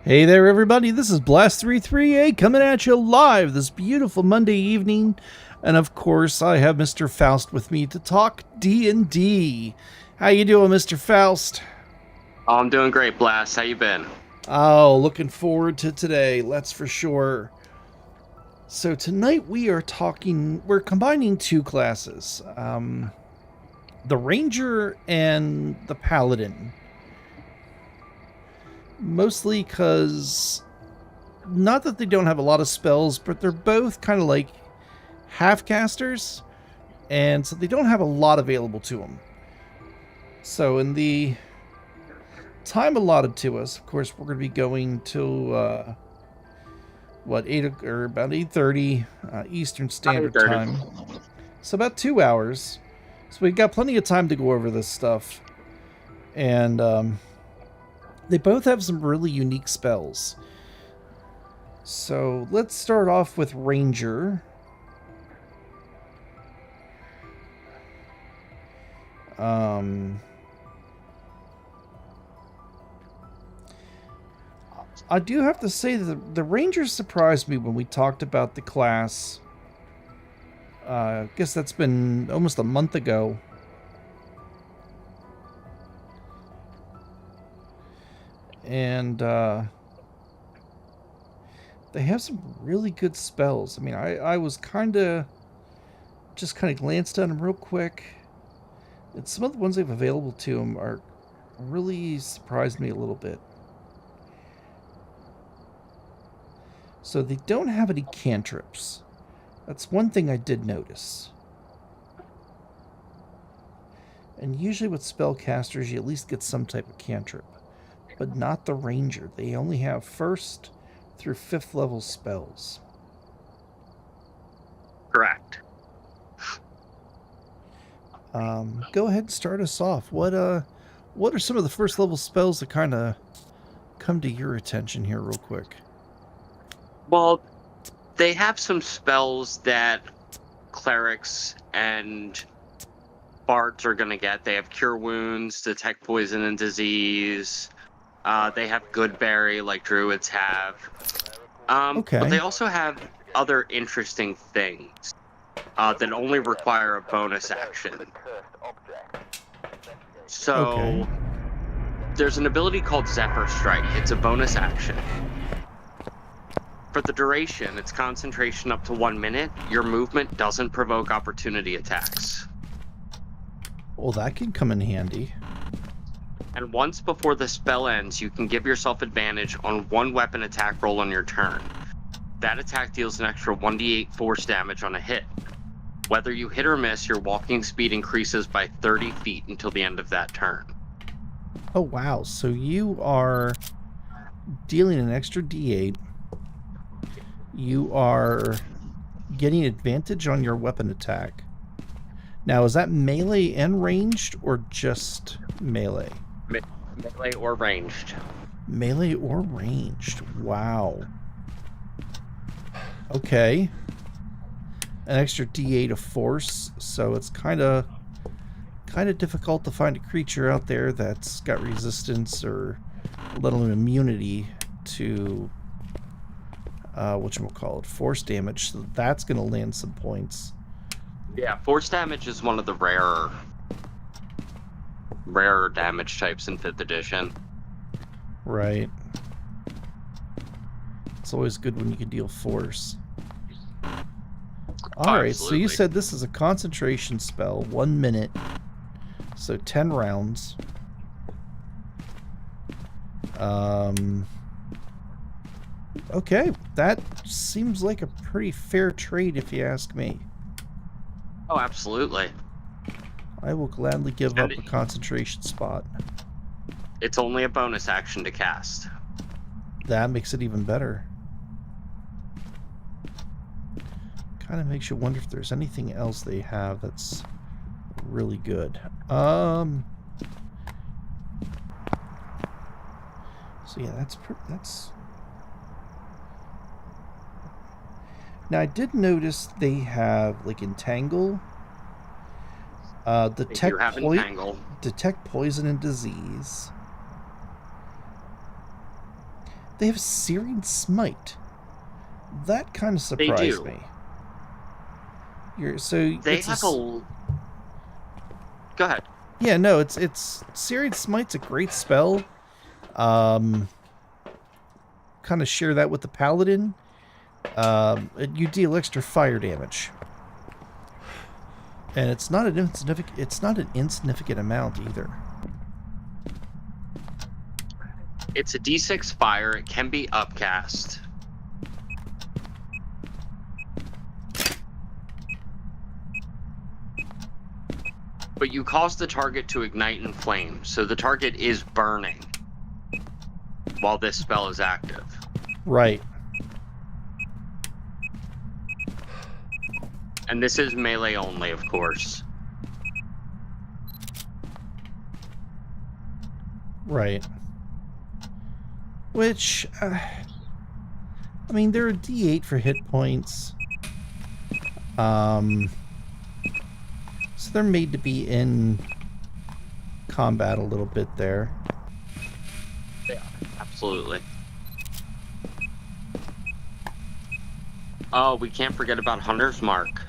Hey there, everybody. This is Blast338 coming at you live this beautiful Monday evening. And of course, I have Mr. Faust with me to talk D&D. How you doing, Mr. Faust? Oh, I'm doing great, Blast. How you been? Oh, looking forward to today, that's for sure. So tonight we're combining two classes. The Ranger and the Paladin. Mostly because, not that they don't have a lot of spells, but they're both kind of like half-casters, and so they don't have a lot available to them. So in the time allotted to us, of course, we're going to be going till, about 8:30 Eastern Standard 8:30. Time. So about 2 hours. So we've got plenty of time to go over this stuff. And, they both have some really unique spells. So let's start off with Ranger. I do have to say that the Ranger surprised me when we talked about the class. I guess that's been almost a month ago. And they have some really good spells. I mean, I was kind of glanced at them real quick. And some of the ones they have available to them are really surprised me a little bit. So they don't have any cantrips. That's one thing I did notice. And usually with spellcasters, you at least get some type of cantrip. But not the Ranger. They only have 1st through 5th level spells. Correct. Go ahead and start us off. What are some of the 1st level spells that kind of come to your attention here real quick? Well, they have some spells that clerics and bards are going to get. They have Cure Wounds, Detect Poison and Disease. They have Goodberry, like druids have. Okay. But they also have other interesting things that only require a bonus action. So, Okay. there's an ability called Zephyr Strike. It's a bonus action. For the duration, it's concentration up to 1 minute. Your movement doesn't provoke opportunity attacks. Well, that can come in handy. And once before the spell ends, you can give yourself advantage on one weapon attack roll on your turn. That attack deals an extra 1d8 force damage on a hit. Whether you hit or miss, your walking speed increases by 30 feet until the end of that turn. Oh, wow. So you are dealing an extra d8. You are getting advantage on your weapon attack. Now, is that melee and ranged, or just melee? Melee or ranged. Melee or ranged. Wow. Okay. An extra d8 of force, so it's kind of difficult to find a creature out there that's got resistance or let alone immunity to whatchamacallit, force damage. So that's going to land some points. Yeah, force damage is one of the rarer damage types in 5th edition. Right. It's always good when you can deal force. Alright, so you said this is a concentration spell, 1 minute. So 10 rounds. Okay, that seems like a pretty fair trade if you ask me. Oh, absolutely. I will gladly give up a concentration spot. It's only a bonus action to cast. That makes it even better. Kind of makes you wonder if there's anything else they have that's really good. So yeah, that's. Now I did notice they have like Entangle. Detect poison and disease. They have Searing Smite. That kind of surprised me. They have a... Go ahead. Yeah, no, it's Searing Smite's a great spell. Kind of share that with the Paladin. You deal extra fire damage. And it's not an insignificant amount either. It's a D6 fire. It can be upcast. But you cause the target to ignite in flames, so the target is burning while this spell is active. Right. And this is melee only, of course. Right. Which, I mean, they're a D8 for hit points. So they're made to be in combat a little bit there. They are, absolutely. Oh, we can't forget about Hunter's Mark.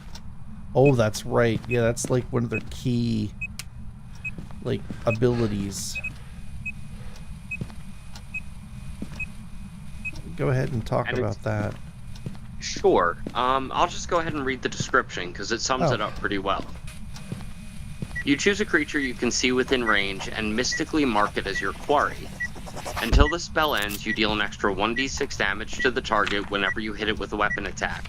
Oh, that's right. Yeah, that's like one of their key, like, abilities. Go ahead and talk about that. Sure. I'll just go ahead and read the description, because it sums it up pretty well. You choose a creature you can see within range and mystically mark it as your quarry. Until the spell ends, you deal an extra 1d6 damage to the target whenever you hit it with a weapon attack.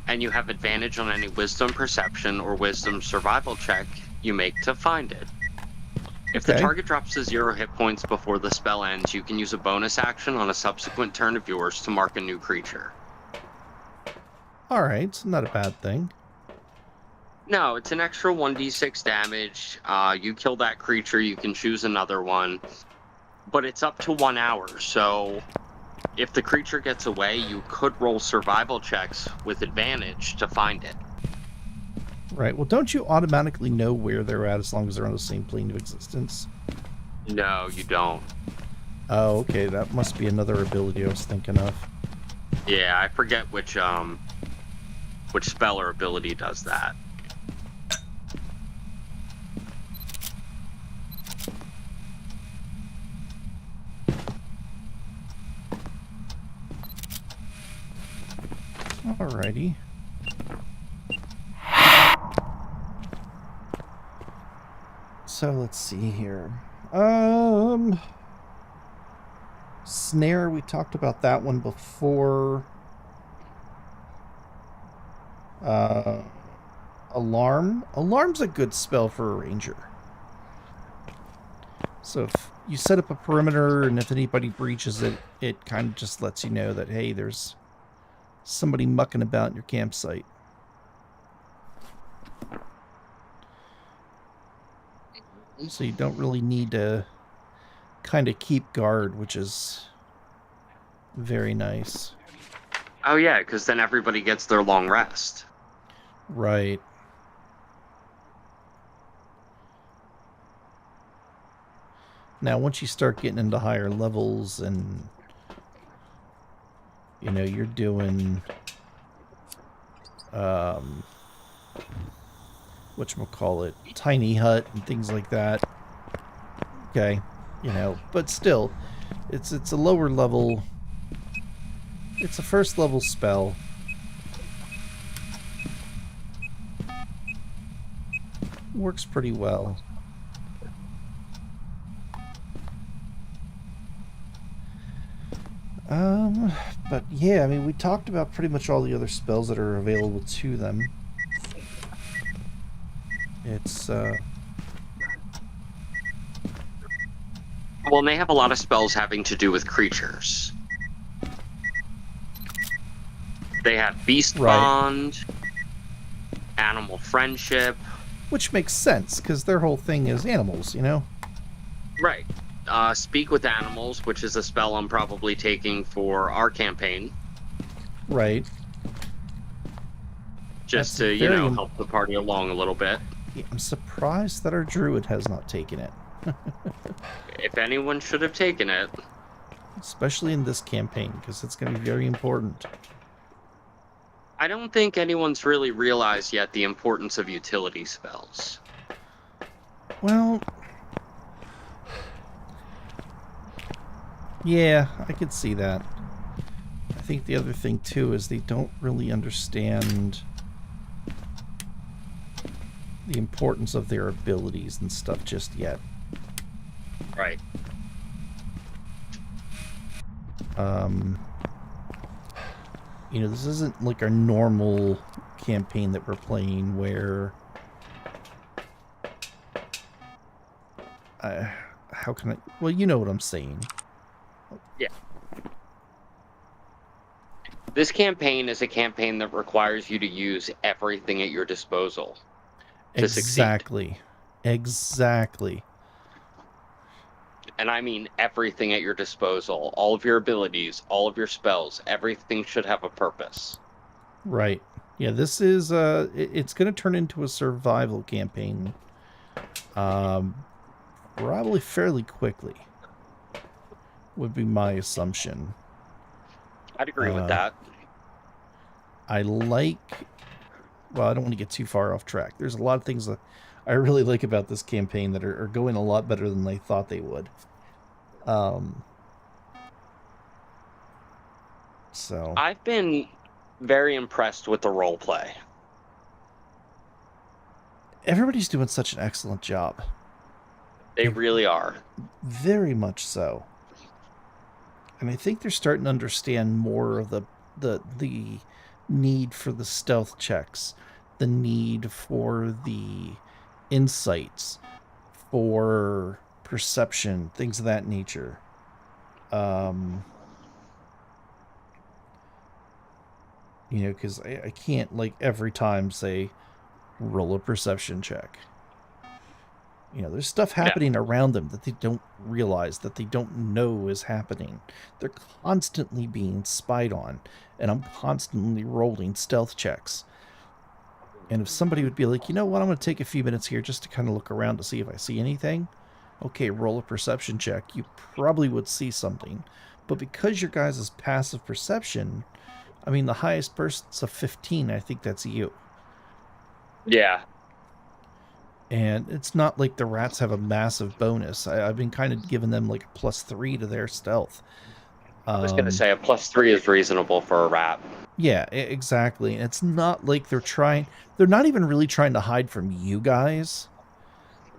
And you have advantage on any wisdom perception or wisdom survival check you make to find it. If the target drops to 0 hit points before the spell ends, you can use a bonus action on a subsequent turn of yours to mark a new creature. Alright, so not a bad thing. No, it's an extra 1d6 damage. You kill that creature, you can choose another one. But it's up to 1 hour, so if the creature gets away, you could roll survival checks with advantage to find it. Right, well, don't you automatically know where they're at as long as they're on the same plane of existence? No, you don't. Oh, okay, that must be another ability I was thinking of. Yeah, I forget which spell or ability does that. Alrighty. So let's see here. Snare, we talked about that one before. Alarm. Alarm's a good spell for a ranger. So if you set up a perimeter and if anybody breaches it, it kind of just lets you know that, hey, there's somebody mucking about in your campsite. So you don't really need to kind of keep guard, which is very nice. Oh yeah, because then everybody gets their long rest. Right. Now, once you start getting into higher levels and, you know, you're doing, whatchamacallit, tiny hut and things like that. Okay. You know, but still, it's a lower level, it's a first level spell. Works pretty well. But yeah, I mean, we talked about pretty much all the other spells that are available to them. It's, Well, and they have a lot of spells having to do with creatures. They have Beast Bond, Animal Friendship. Which makes sense, because their whole thing is animals, you know? Right. Speak with Animals, which is a spell I'm probably taking for our campaign. Right. Just to, you know, help the party along a little bit. Yeah, I'm surprised that our druid has not taken it. If anyone should have taken it. especially in this campaign, because it's going to be very important. I don't think anyone's really realized yet the importance of utility spells. Well, yeah, I could see that. I think the other thing, too, is they don't really understand the importance of their abilities and stuff just yet. Right. You know, this isn't like our normal campaign that we're playing where... how can I... Well, you know what I'm saying. Yeah. This campaign is a campaign that requires you to use everything at your disposal to succeed. Exactly. And I mean everything at your disposal. All of your abilities, all of your spells, everything should have a purpose. Right. Yeah, this is it's going to turn into a survival campaign. Probably fairly quickly. Would be my assumption. I'd agree with that. I like... Well, I don't want to get too far off track. There's a lot of things that I really like about this campaign that are going a lot better than I thought they would. So I've been very impressed with the role play. everybody's doing such an excellent job. They really are. Very much so. And I think they're starting to understand more of the need for the stealth checks, the need for the insights, for perception, things of that nature. You know, because I can't, like, every time say, roll a perception check. You know, there's stuff happening around them that they don't realize, that they don't know is happening. They're constantly being spied on, and I'm constantly rolling stealth checks. And if somebody would be like, you know what, I'm going to take a few minutes here just to kind of look around to see if I see anything. Okay, roll a perception check. You probably would see something. But because your guys' passive perception, I mean, the highest person's a 15. I think that's you. Yeah. And it's not like the rats have a massive bonus. I've been kind of giving them like a +3 to their stealth. I was going to say a +3 is reasonable for a rat. Yeah, exactly. And it's not like they're not even really trying to hide from you guys.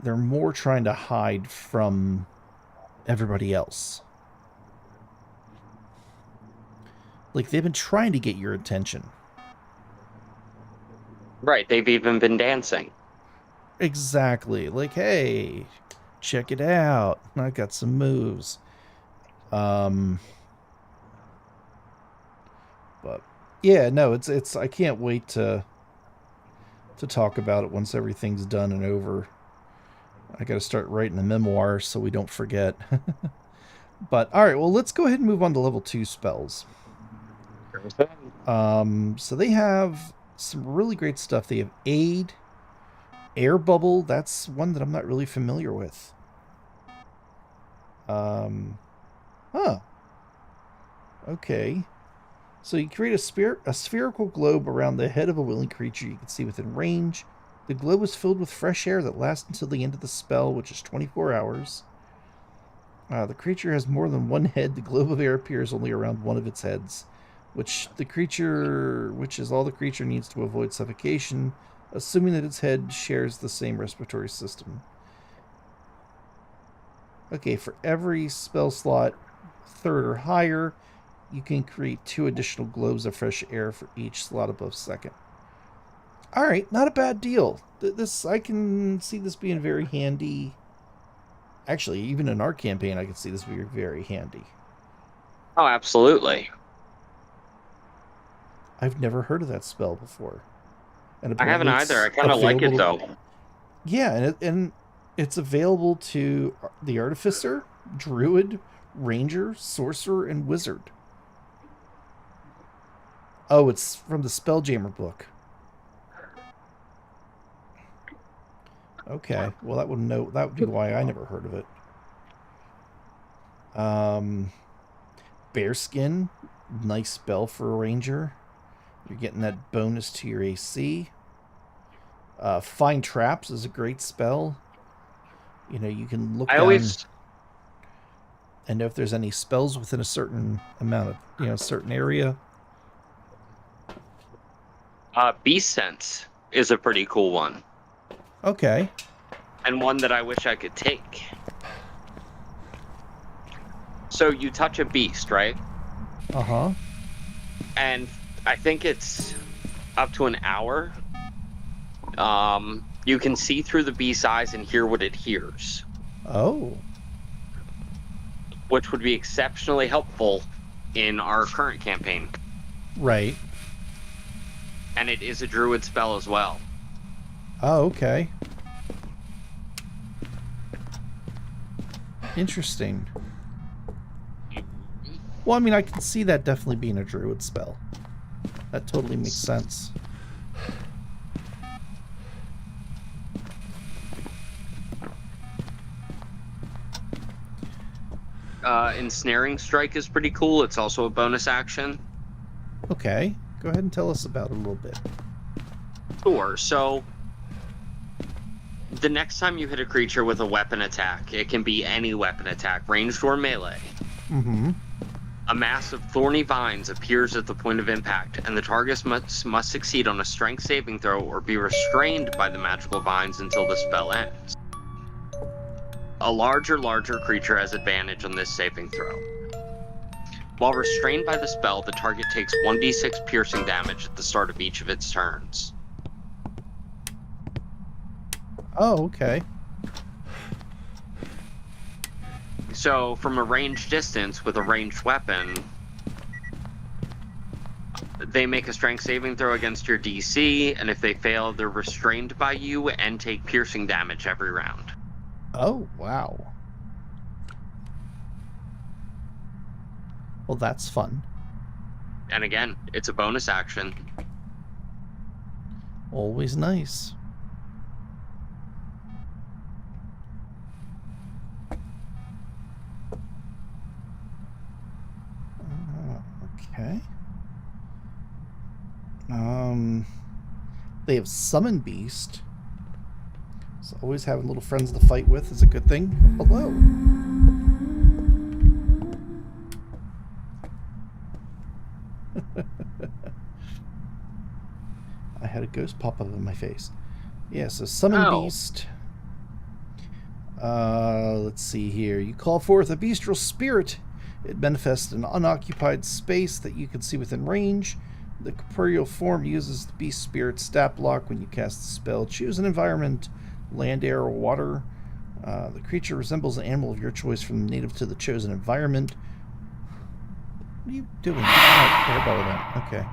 They're more trying to hide from everybody else. Like, they've been trying to get your attention. Right, they've even been dancing. Exactly. Like, hey, check it out. I got some moves. But yeah, no, it's I can't wait to talk about it once everything's done and over. I got to start writing a memoir so we don't forget. But all right, well, let's go ahead and move on to level 2 spells. So they have some really great stuff. They have Aid, Air Bubble. That's one that I'm not really familiar with. Okay. So you create a spherical globe around the head of a willing creature you can see within range. The globe is filled with fresh air that lasts until the end of the spell, which is 24 hours. The creature has more than one head. The globe of air appears only around one of its heads, which is all the creature needs to avoid suffocation, assuming that its head shares the same respiratory system. Okay, for every spell slot 3rd or higher, you can create 2 additional globes of fresh air for each slot above 2nd. All right, not a bad deal. I can see this being very handy. Actually, even in our campaign, I can see this being very handy. Oh, absolutely. I've never heard of that spell before. And I haven't either. I kind of like it, though. Yeah, and it's available to the Artificer, Druid, Ranger, Sorcerer, and Wizard. Oh, it's from the Spelljammer book. Okay, well that would be why I never heard of it. Bearskin, nice spell for a ranger. You're getting that bonus to your AC. Find Traps is a great spell. You know, you can look down and know if there's any spells within a certain amount of, you know, certain area. Beast Sense is a pretty cool one. Okay. And one that I wish I could take. So you touch a beast, right? Uh-huh. And I think it's up to an hour. You can see through the beast's eyes and hear what it hears. Oh. Which would be exceptionally helpful in our current campaign. Right. And it is a druid spell as well. Oh, okay. Interesting. Well, I mean, I can see that definitely being a druid spell. That totally makes sense. Ensnaring Strike is pretty cool. It's also a bonus action. Okay. Go ahead and tell us about it a little bit. Sure. So, the next time you hit a creature with a weapon attack, it can be any weapon attack, ranged or melee. Mm-hmm. A mass of thorny vines appears at the point of impact, and the target must succeed on a strength saving throw or be restrained by the magical vines until the spell ends. A larger creature has advantage on this saving throw. While restrained by the spell, the target takes 1d6 piercing damage at the start of each of its turns. Oh, okay. So, from a ranged distance with a ranged weapon, they make a strength saving throw against your DC, and if they fail, they're restrained by you and take piercing damage every round. Oh, wow. Well, that's fun. And again, it's a bonus action. Always nice. Okay. They have Summon Beast. So always having little friends to fight with is a good thing. Hello. I had a ghost pop up in my face. Yeah, so Summon Beast. Let's see here. You call forth a bestial spirit. It manifests in an unoccupied space that you can see within range. The corporeal form uses the beast spirit stat block when you cast the spell. Choose an environment, land, air, or water. The creature resembles an animal of your choice from native to the chosen environment. What are you doing? I don't care about that. Okay.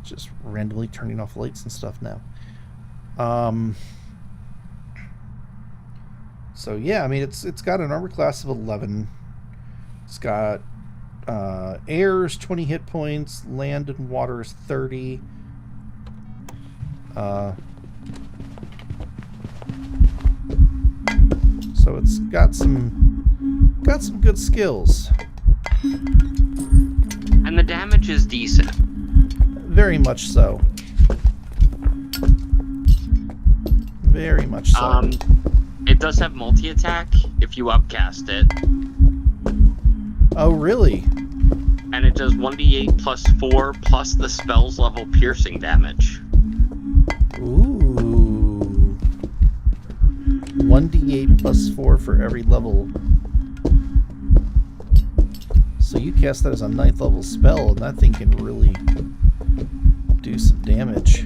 Just randomly turning off lights and stuff now. So yeah, I mean it's got an armor class of 11. It's got air is 20 hit points, land and water is 30. So it's got some good skills. And the damage is decent. Very much so. Very much so. It does have multi-attack if you upcast it. Oh, really? And it does 1d8 plus 4 plus the spell's level piercing damage. Ooh. 1d8 plus 4 for every level. So you cast that as a 9th level spell, and that thing can really do some damage.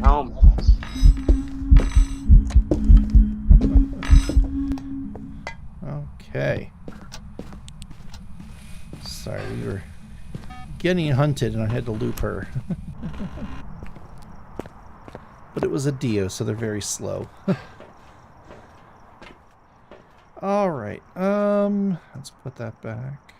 Okay. Sorry, we were getting hunted and I had to loop her. But it was a Dio, so they're very slow. Alright, let's put that back.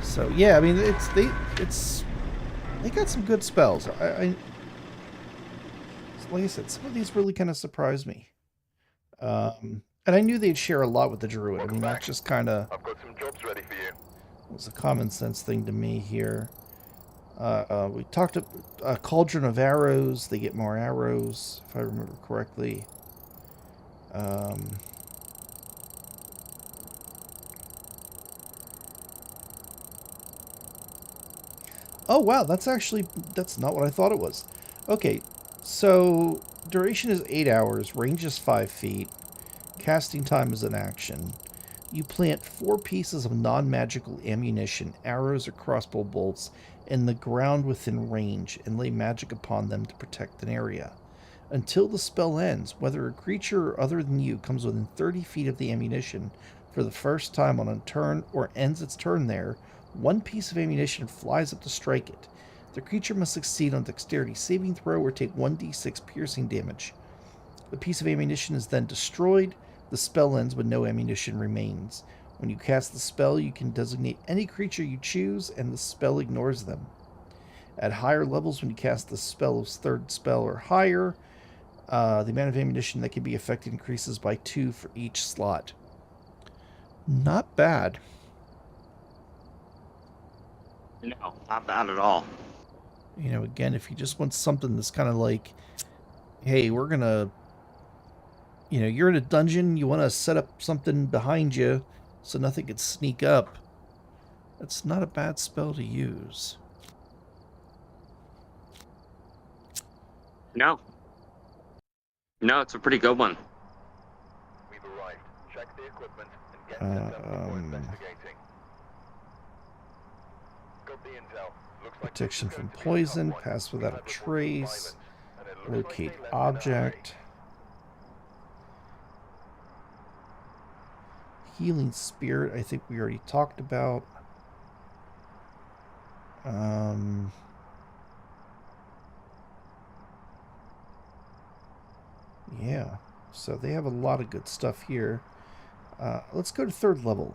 So yeah, I mean they got some good spells. like I said, some of these really kind of surprised me. And I knew they'd share a lot with the druid. I mean, that's just kind of I've got some jobs ready for you. was a common sense thing to me here. We talked a cauldron of arrows. They get more arrows, if I remember correctly. Oh wow, that's not what I thought it was. Okay, so duration is 8 hours, range is 5 feet, casting time is an action. You plant 4 pieces of non-magical ammunition, arrows or crossbow bolts, in the ground within range and lay magic upon them to protect an area. Until the spell ends, whether a creature other than you comes within 30 feet of the ammunition for the first time on a turn or ends its turn there, 1 piece of ammunition flies up to strike it. The creature must succeed on dexterity saving throw or take 1d6 piercing damage. The piece of ammunition is then destroyed. The spell ends when no ammunition remains. When you cast the spell, you can designate any creature you choose, and the spell ignores them. At higher levels, when you cast the spell's third spell or higher, the amount of ammunition that can be affected increases by 2 for each slot. Not bad. No, not bad at all. You know, again, if you just want something that's kind of like, hey, we're going to, you know, you're in a dungeon, you want to set up something behind you so nothing can sneak up, that's not a bad spell to use. No. No, it's a pretty good one. We've arrived. Check the equipment and get to the for investigating. Got the intel. Looks like Protection from poison, pass without a trace, locate object, healing spirit, I think we already talked about. Yeah, so they have a lot of good stuff here. Let's go to 3rd level.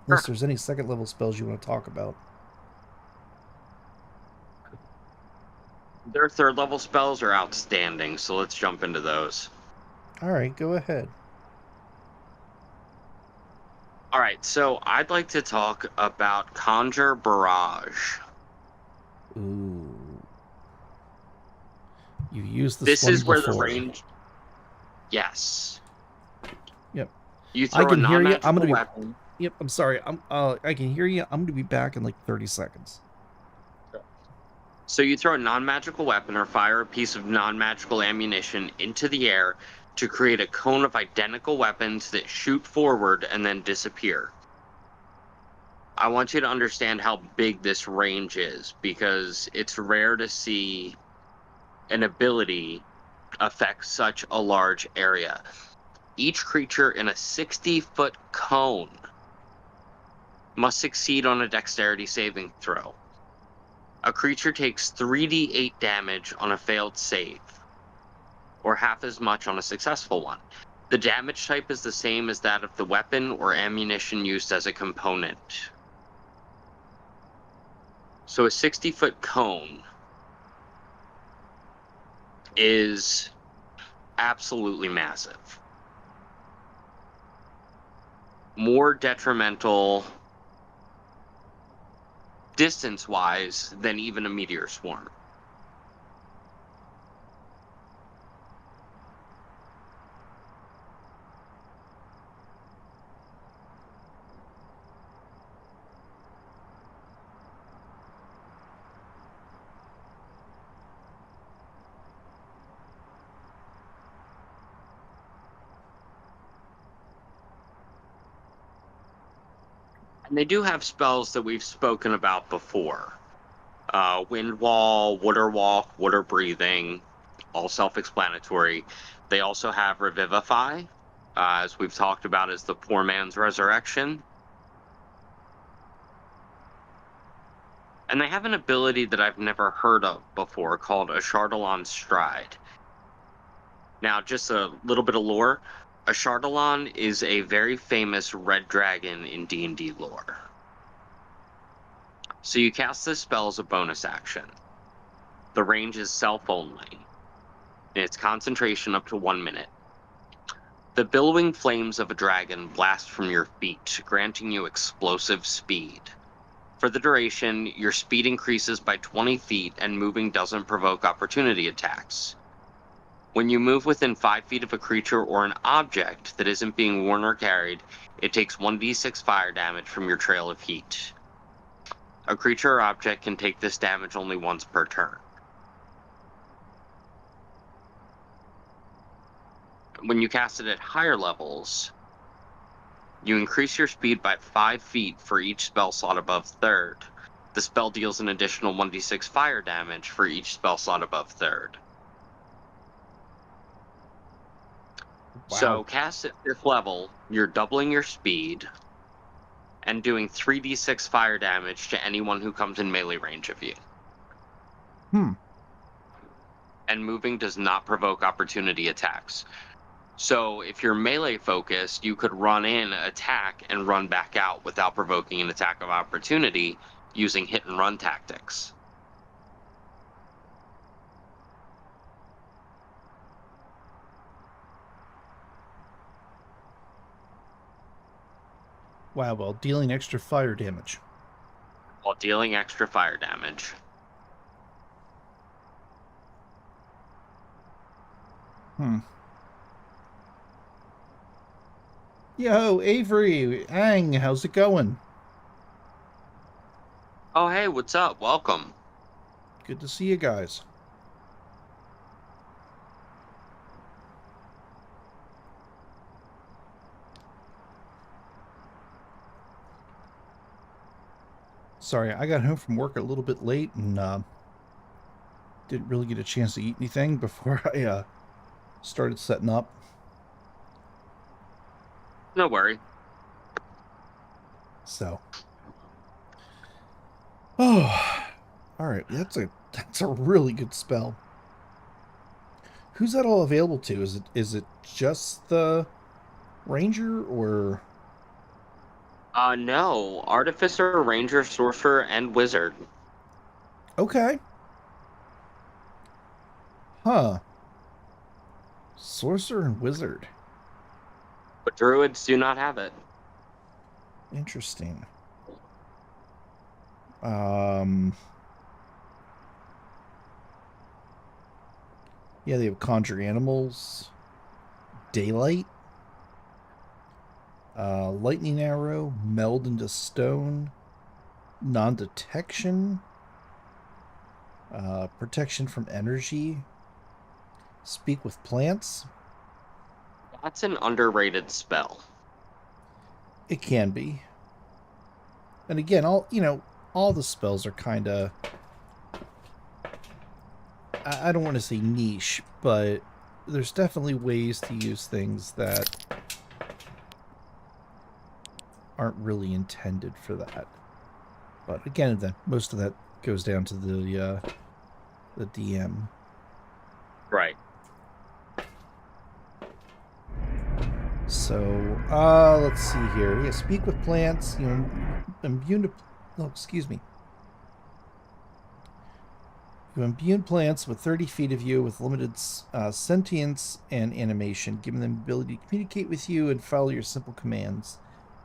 Unless there's any 2nd level spells you want to talk about. Their 3rd level spells are outstanding, so let's jump into those. Alright, go ahead. Alright, so I'd like to talk about Conjure Barrage. Ooh. You've used this one is where before. the range. Yes. Yep. You throw I can a hear you. I'm gonna weapon. Yep. I'm sorry. I can hear you. I'm gonna be back in like 30 seconds. So you throw a non-magical weapon or fire a piece of non-magical ammunition into the air to create a cone of identical weapons that shoot forward and then disappear. I want you to understand how big this range is, because it's rare to see an ability affect such a large area. Each creature in a 60-foot cone must succeed on a dexterity saving throw. A creature takes 3d8 damage on a failed save, or half as much on a successful one. The damage type is the same as that of the weapon or ammunition used as a component. So a 60-foot cone is absolutely massive. More detrimental distance-wise than even a meteor swarm. And they do have spells that we've spoken about before. Wind Wall, Water Walk, Water Breathing, all self-explanatory. They also have Revivify, as we've talked about as the poor man's resurrection. And they have an ability that I've never heard of before called Ashardalon Stride. Now, just a little bit of lore. Ashardalon is a very famous red dragon in D&D lore. So you cast this spell as a bonus action. The range is self only. Its concentration up to 1 minute. The billowing flames of a dragon blast from your feet, granting you explosive speed. For the duration, your speed increases by 20 feet and moving doesn't provoke opportunity attacks. When you move within 5 feet of a creature or an object that isn't being worn or carried, it takes 1d6 fire damage from your trail of heat. A creature or object can take this damage only once per turn. When you cast it at higher levels, you increase your speed by 5 feet for each spell slot above third. The spell deals an additional 1d6 fire damage for each spell slot above third. Wow. So cast at 5th level, you're doubling your speed and doing 3d6 fire damage to anyone who comes in melee range of you. And moving does not provoke opportunity attacks. So if you're melee focused, you could run in, attack, and run back out without provoking an attack of opportunity using hit and run tactics. Wow, well, dealing extra fire damage. While dealing extra fire damage. Yo, Avery, Ang, how's it going? Oh, hey, what's up? Welcome. Good to see you guys. Sorry, I got home from work a little bit late and didn't really get a chance to eat anything before I started setting up. No worry. So, oh, all right, that's a really good spell. Who's that all available to? Is it just the Ranger or? No. Artificer, Ranger, Sorcerer, and Wizard. Okay. Huh. Sorcerer and Wizard. But Druids do not have it. Interesting. Yeah, they have Conjure Animals, Daylight, Lightning Arrow, Meld into Stone, Non-Detection, Protection from Energy, Speak with Plants. That's an underrated spell. It can be. And again, all the spells are kind of, I don't want to say niche, but there's definitely ways to use things that aren't really intended for that. But again, most of that goes down to the DM. Right. So, let's see here. Yeah, speak with plants. Immune to... Oh, excuse me. You imbue plants with 30 feet of you with limited sentience and animation, giving them the ability to communicate with you and follow your simple commands.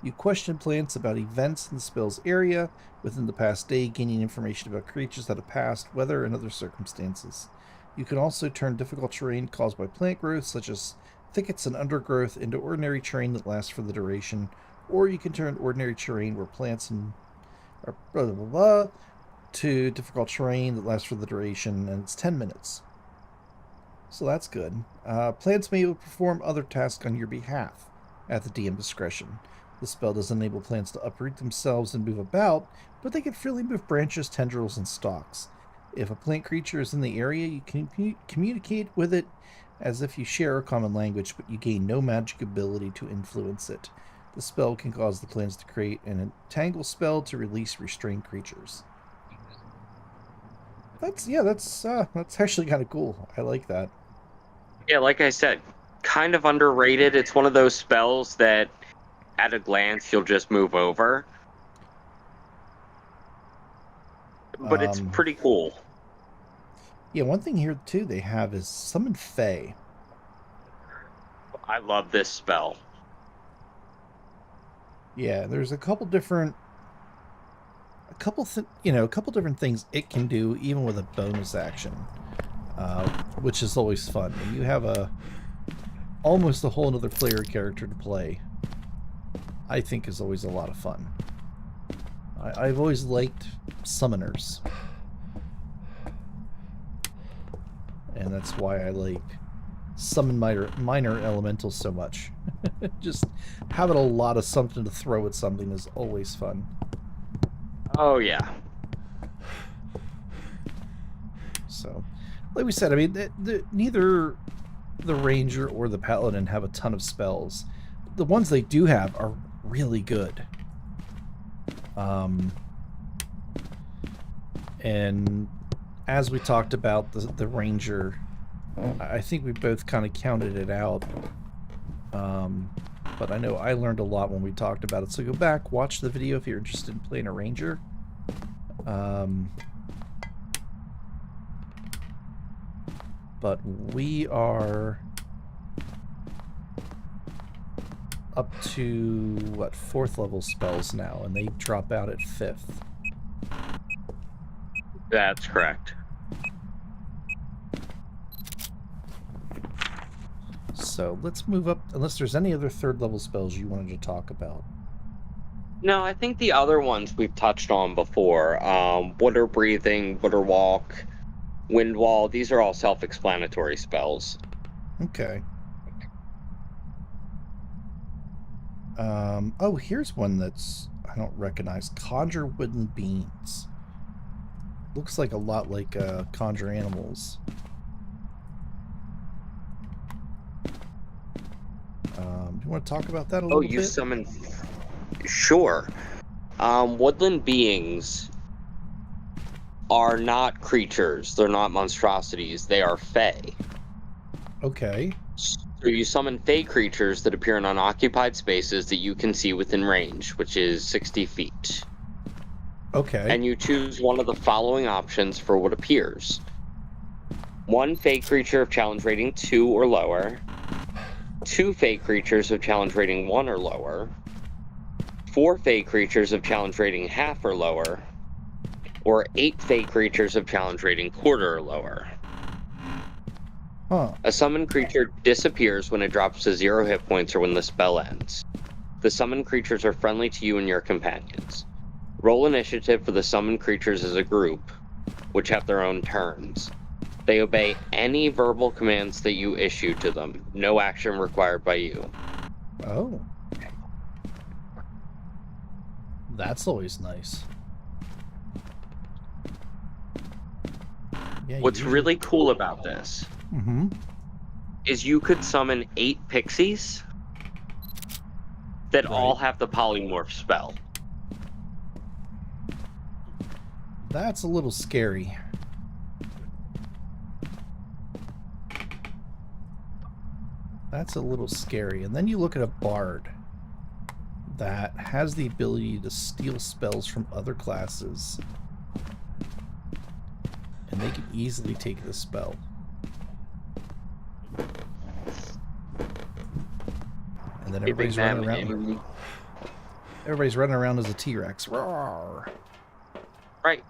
You question plants about events in the spell's area within the past day, gaining information about creatures that have passed, weather, and other circumstances. You can also turn difficult terrain caused by plant growth, such as thickets and undergrowth, into ordinary terrain that lasts for the duration, or you can turn ordinary terrain where plants and to difficult terrain that lasts for the duration, and it's 10 minutes. So that's good. Plants may perform other tasks on your behalf at the DM discretion. The spell doesn't enable plants to uproot themselves and move about, but they can freely move branches, tendrils, and stalks. If a plant creature is in the area, you can communicate with it as if you share a common language, but you gain no magic ability to influence it. The spell can cause the plants to create an entangle spell to release restrained creatures. That's actually kind of cool. I like that. Yeah, like I said, kind of underrated. It's one of those spells that at a glance you'll just move over. But it's pretty cool. Yeah, one thing here too they have is summon Fae. I love this spell. Yeah, there's a couple different, a couple different things it can do even with a bonus action, which is always fun. When you have almost a whole other player character to play, I think is always a lot of fun. I've always liked summoners. And that's why I like summon minor elementals so much. Just having a lot of something to throw at something is always fun. Oh, yeah. So, like we said, I mean, neither the Ranger or the Paladin have a ton of spells. The ones they do have are really good. And as we talked about the Ranger, I think we both kind of counted it out. But I know I learned a lot when we talked about it. So go back, watch the video if you're interested in playing a Ranger. But we are up to, what, 4th level spells now, and they drop out at 5th. That's correct. So let's move up, unless there's any other 3rd level spells you wanted to talk about. No, I think the other ones we've touched on before, water breathing, water walk, wind wall, these are all self-explanatory spells. Okay. Oh, here's one that's I don't recognize. Conjure wooden beans. Looks like a lot like conjure animals. Do you want to talk about that a little bit? Oh, you summon... Sure. Woodland beings are not creatures. They're not monstrosities. They are fae. Okay. So you summon fae creatures that appear in unoccupied spaces that you can see within range, which is 60 feet. Okay. And you choose one of the following options for what appears. 1 fae creature of challenge rating 2 or lower. 2 fae creatures of challenge rating 1 or lower. 4 fae creatures of challenge rating half or lower. Or 8 fae creatures of challenge rating quarter or lower. Huh. A summoned creature disappears when it drops to 0 hit points or when the spell ends. The summoned creatures are friendly to you and your companions. Roll initiative for the summoned creatures as a group, which have their own turns. They obey any verbal commands that you issue to them. No action required by you. Oh. That's always nice. Yeah, What's really cool about this is you could summon 8 pixies that all have the polymorph spell. That's a little scary. That's a little scary. And then you look at a bard that has the ability to steal spells from other classes. And they can easily take this spell. And then everybody's running around. Everybody's running around as a T-Rex. Roar! Right.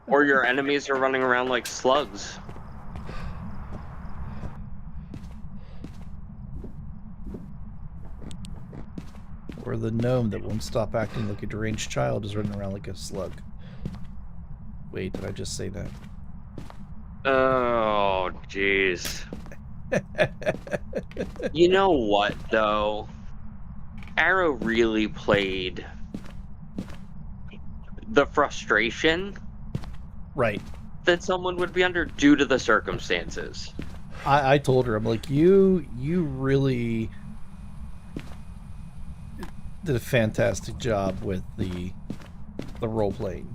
Or your enemies are running around like slugs. Or the gnome that won't stop acting like a deranged child is running around like a slug. Wait, did I just say that? Oh, jeez. You know what, though? Arrow really played the frustration Right. that someone would be under due to the circumstances. I told her, I'm like, you really did a fantastic job with the role playing.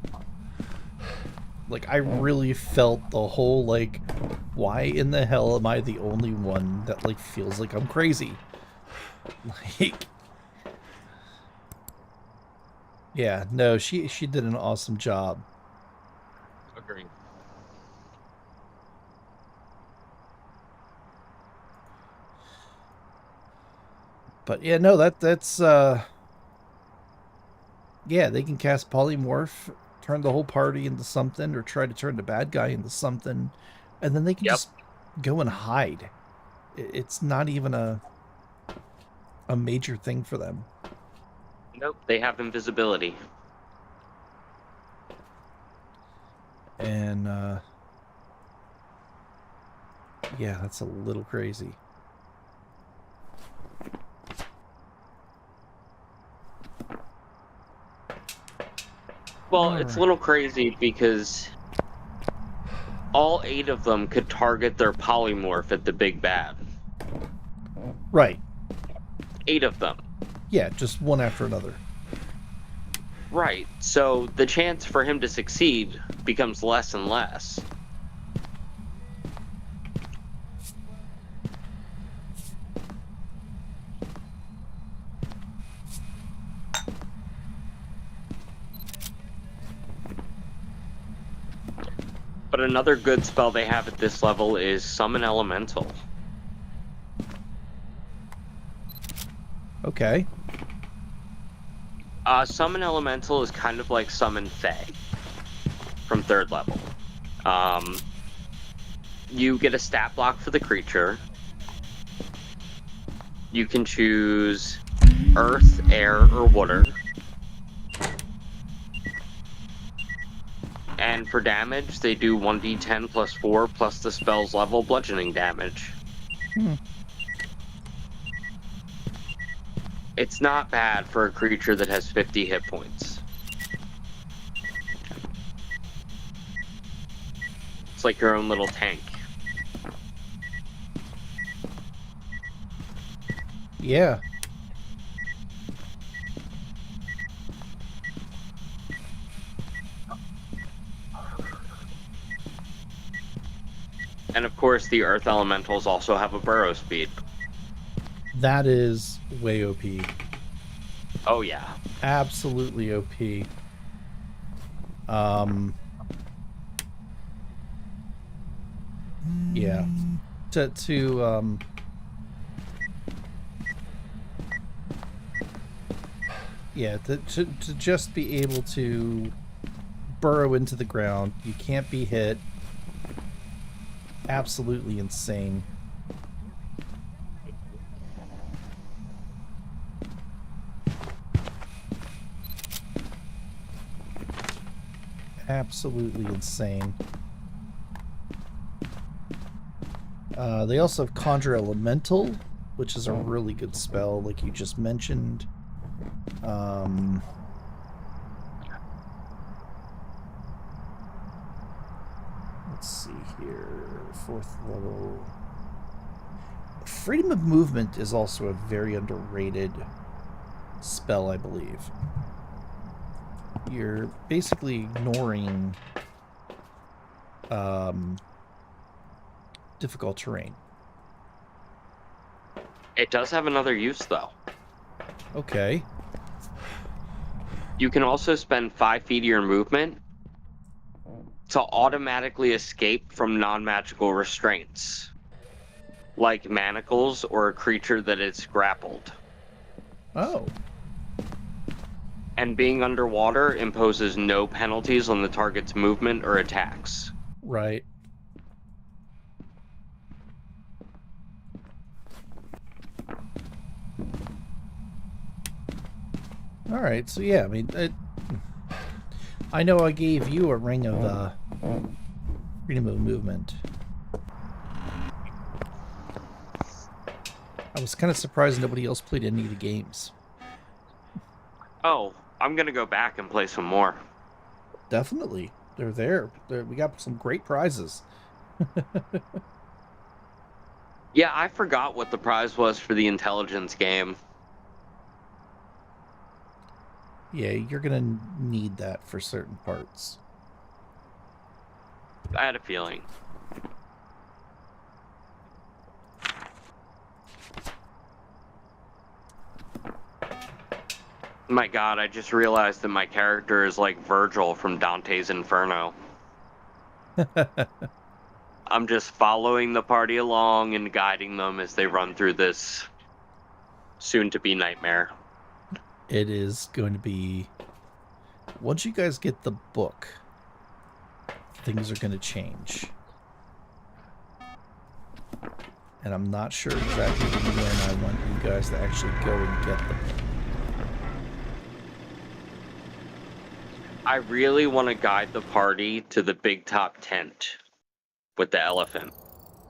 Like, I really felt the whole, like, why in the hell am I the only one that, like, feels like I'm crazy? Like, yeah, no, she did an awesome job. Agreed. But yeah, no, that's yeah, they can cast polymorph, turn the whole party into something, or try to turn the bad guy into something, and then they can Yep. just go and hide. It's not even a major thing for them. Nope, they have invisibility. And yeah, that's a little crazy. Well, it's a little crazy because all 8 of them could target their polymorph at the big bad. Right. 8 of them. Yeah, just one after another. Right, so the chance for him to succeed becomes less and less. But another good spell they have at this level is Summon Elemental. Okay. Summon Elemental is kind of like Summon Fae from 3rd level. You get a stat block for the creature. You can choose Earth, Air, or Water. And for damage, they do 1d10 plus 4 plus the spell's level bludgeoning damage. It's not bad for a creature that has 50 hit points. It's like your own little tank. Yeah. And of course, the Earth Elementals also have a burrow speed. That is way OP. Oh yeah. Absolutely OP. Yeah. To just be able to burrow into the ground, you can't be hit. Absolutely insane. Absolutely insane. They also have Conjure Elemental, which is a really good spell, like you just mentioned. Let's see here. 4th level. Freedom of Movement is also a very underrated spell, I believe. You're basically ignoring difficult terrain. It does have another use, though. Okay. You can also spend 5 feet of your movement to automatically escape from non-magical restraints, like manacles or a creature that is grappled. Oh. And being underwater imposes no penalties on the target's movement or attacks. Right. All right, so yeah, I mean, I know I gave you a ring of freedom of movement. I was kind of surprised nobody else played any of the games. Oh, I'm gonna go back and play some more. Definitely, they're there. We got some great prizes. Yeah, I forgot what the prize was for the intelligence game. Yeah, you're gonna need that for certain parts. I had a feeling. My god, I just realized that my character is like Virgil from Dante's Inferno. I'm just following the party along and guiding them as they run through this soon to be nightmare. It is going to be... Once you guys get the book, things are going to change. And I'm not sure exactly when I want you guys to actually go and get them. I really want to guide the party to the big top tent with the elephant.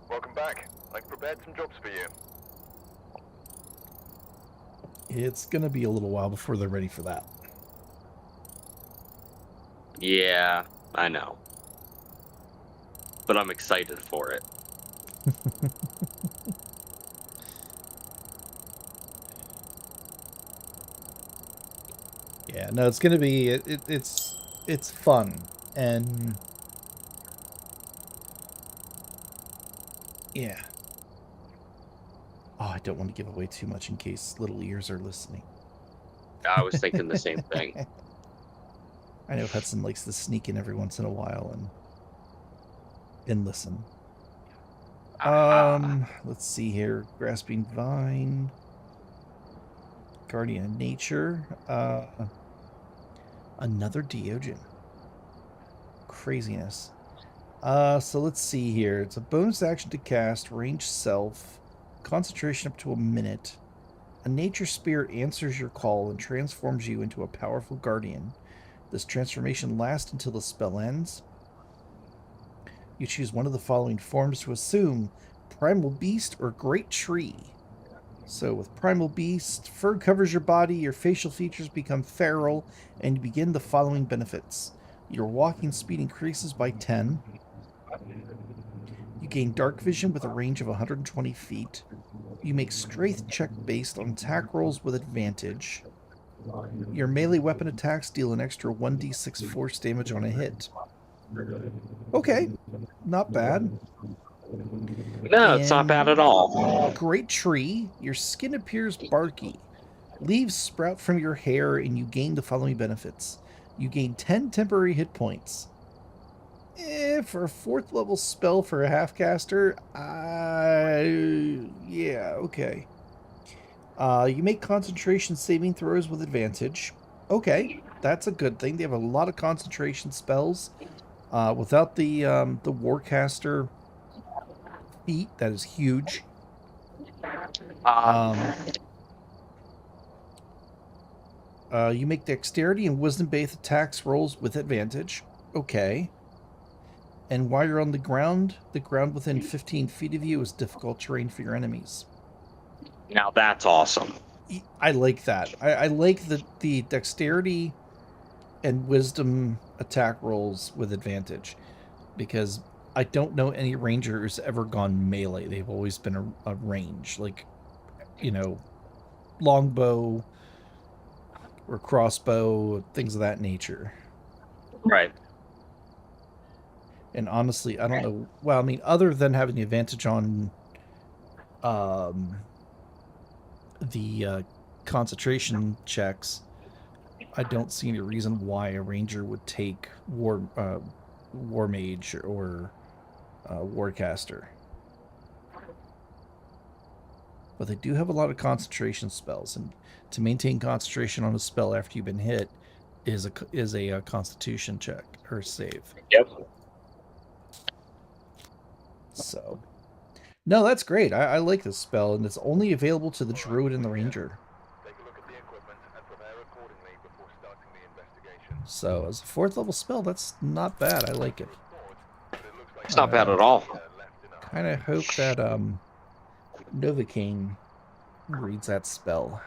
Welcome back. I've prepared some jobs for you. It's going to be a little while before they're ready for that. Yeah, I know. But I'm excited for it. Yeah, no, it's going to be... It's fun. And... Yeah. Oh, I don't want to give away too much in case little ears are listening. I was thinking the same thing. I know Hudson likes to sneak in every once in a while and listen. Let's see here. Grasping Vine. Guardian of Nature. Another Deogen. Craziness. So let's see here. It's a bonus action to cast, range self, concentration up to a minute. A nature spirit answers your call and transforms you into a powerful guardian. This transformation lasts until the spell ends. You choose one of the following forms to assume: Primal Beast or Great Tree. So with Primal Beast, fur covers your body, your facial features become feral, and you begin the following benefits. Your walking speed increases by 10. You gain dark vision with a range of 120 feet. You make strength check based on attack rolls with advantage. Your melee weapon attacks deal an extra 1d6 force damage on a hit. Okay, not bad. No, it's not bad at all. Great Tree, your skin appears barky. Leaves sprout from your hair and you gain the following benefits. You gain 10 temporary hit points. For a 4th level spell for a half-caster, yeah, okay. You make concentration saving throws with advantage. Okay, that's a good thing. They have a lot of concentration spells. Without the Warcaster feat, that is huge. You make dexterity and wisdom-based attacks rolls with advantage. Okay. And while you're on the ground within 15 feet of you is difficult terrain for your enemies. Now that's awesome. I like that. I like the dexterity and wisdom attack rolls with advantage, because I don't know any ranger who's ever gone melee. They've always been a range, like, you know, longbow or crossbow, things of that nature. Right. And honestly, I don't know. Well, I mean, other than having the advantage on the concentration checks, I don't see any reason why a ranger would take war mage or warcaster. But they do have a lot of concentration spells, and to maintain concentration on a spell after you've been hit is a constitution check or save. Yep. So, no, that's great. I like this spell, and it's only available to the druid and the ranger. Take a look at the equipment and prepare accordingly before starting the investigation. So, as a 4th level spell, that's not bad. I like it. It's not bad at all. Kind of hope that Novocaine reads that spell,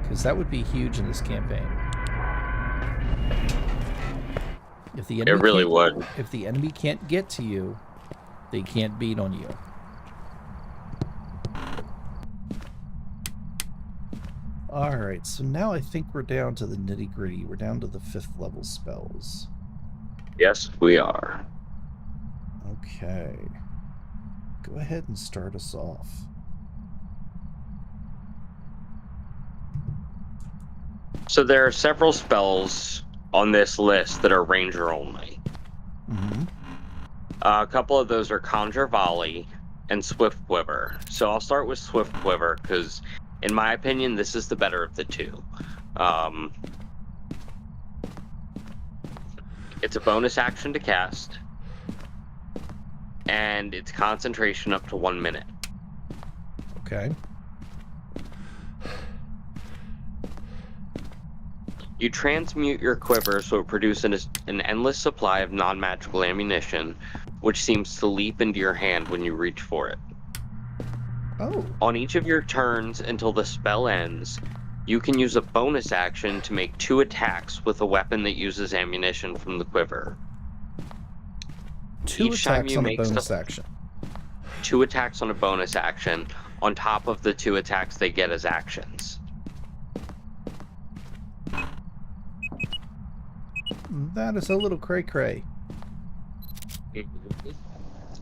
because that would be huge in this campaign. If the enemy It really would. If the enemy can't get to you, they can't beat on you. Alright, so now I think we're down to the nitty-gritty. We're down to the 5th level spells. Yes, we are. Okay. Go ahead and start us off. So there are several spells on this list that are ranger only. Mm-hmm. A couple of those are Conjure Volley, and Swift Quiver. So I'll start with Swift Quiver because, in my opinion, this is the better of the two. It's a bonus action to cast, and it's concentration up to 1 minute. Okay. You transmute your quiver so it produces an endless supply of non-magical ammunition, which seems to leap into your hand when you reach for it. Oh. On each of your turns until the spell ends, you can use a bonus action to make 2 attacks with a weapon that uses ammunition from the quiver. 2 Each time attacks you on a make bonus action. 2 attacks on a bonus action on top of the 2 attacks they get as actions. That is a little cray-cray.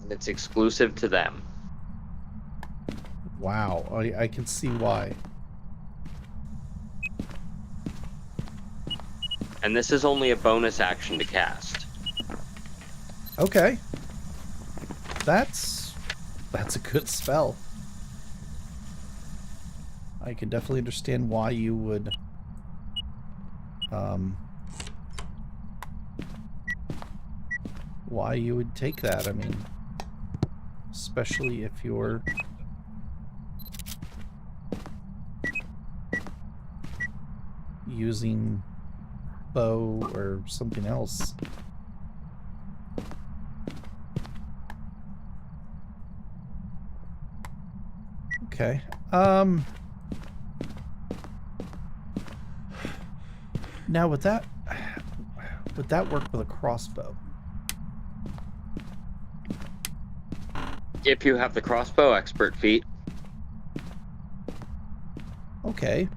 It's exclusive to them. Wow, I can see why. And this is only a bonus action to cast. Okay. That's a good spell. I can definitely understand why you would take that. I mean, especially if you're using bow or something else. Okay. Now would that work with a crossbow? If you have the crossbow expert feat. Okay.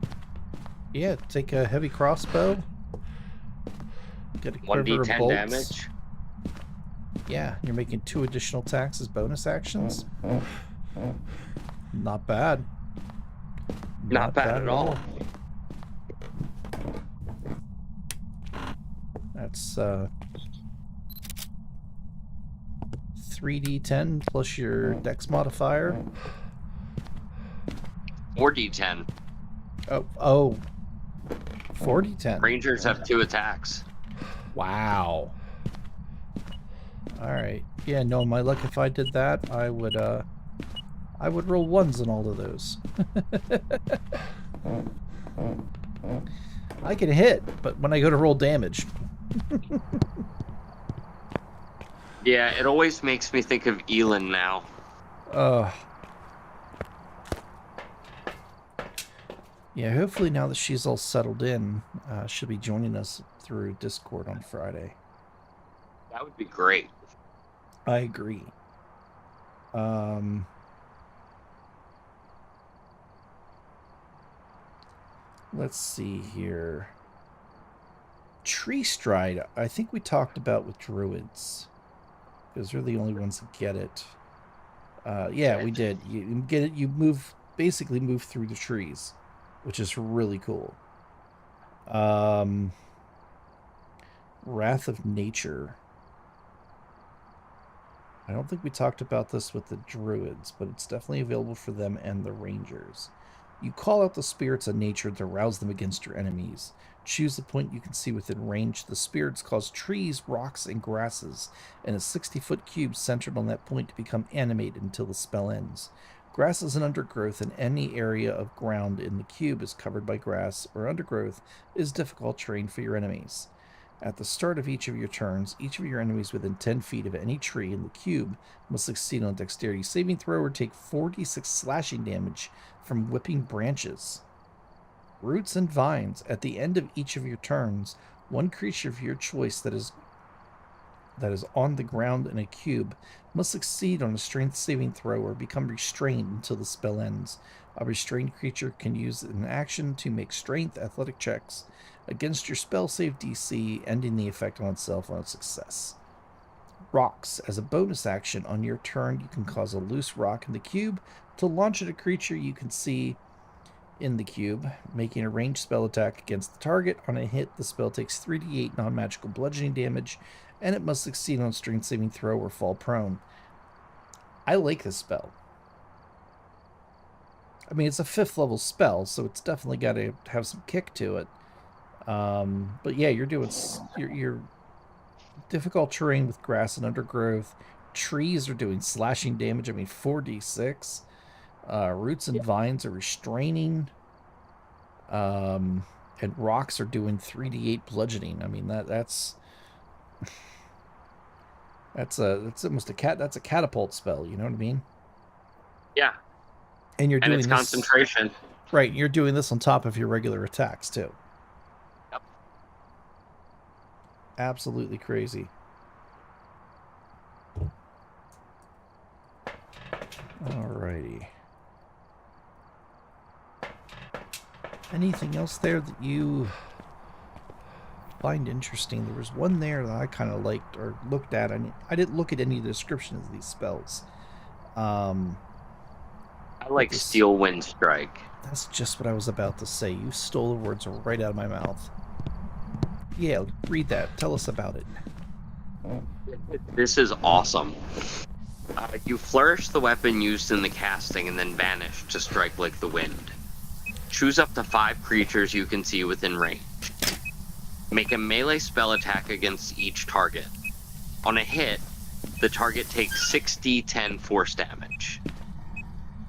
Yeah, take a heavy crossbow. Get a quiver of 1d10 bolts. damage. Yeah, you're making 2 additional attacks as bonus actions. Not bad. Not bad at all. That's 3d10 plus your dex modifier. 4d10. Oh. 4d10. Rangers have 2 attacks. Wow. Alright. Yeah, no, my luck, if I did that, I would roll 1s on all of those. I can hit, but when I go to roll damage. Yeah, it always makes me think of Elin now. Yeah, hopefully now that she's all settled in, she'll be joining us through Discord on Friday. That would be great. I agree. Let's see here. Tree Stride, I think we talked about with druids. Because they're the only ones that get it. Yeah, we did. You get it. You basically move through the trees, which is really cool. Wrath of Nature. I don't think we talked about this with the druids, but it's definitely available for them and the rangers. You call out the spirits of nature to rouse them against your enemies. Choose the point you can see within range. The spirits cause trees, rocks, and grasses in a 60-foot cube centered on that point to become animated until the spell ends. Grasses and undergrowth in any area of ground in the cube is covered by grass or undergrowth is difficult terrain for your enemies. At the start of each of your turns, each of your enemies within 10 feet of any tree in the cube must succeed on a dexterity saving throw or take 4d6 slashing damage from whipping branches. Roots and vines. At the end of each of your turns, one creature of your choice that is on the ground in a cube must succeed on a strength saving throw or become restrained until the spell ends. A restrained creature can use an action to make strength athletic checks against your spell save DC, ending the effect on itself on a success. Rocks. As a bonus action on your turn, you can cause a loose rock in the cube to launch at a creature you can see in the cube, making a ranged spell attack against the target. On a hit, the spell takes 3d8 non-magical bludgeoning damage, and it must succeed on a strength saving throw or fall prone. I like this spell. I mean, it's a 5th level spell, so it's definitely got to have some kick to it. But yeah, you're doing your difficult terrain with grass and undergrowth. Trees are doing slashing damage. I mean, 4d6. Roots and vines are restraining. And rocks are doing 3d8 bludgeoning. I mean, that's almost that's a catapult spell. You know what I mean? Yeah, And you're and doing it's this concentration. right. You're doing this on top of your regular attacks too. Yep. Absolutely crazy. Alrighty. Anything else there that you find interesting? There was one there that I kind of liked or looked at. I didn't look at any of the descriptions of these spells. I like Steel Wind Strike. That's just what I was about to say. You stole the words right out of my mouth. Yeah, read that. Tell us about it. This is awesome. You flourish the weapon used in the casting and then vanish to strike like the wind. Choose up to 5 creatures you can see within range. Make a melee spell attack against each target. On a hit, the target takes 6d10 force damage.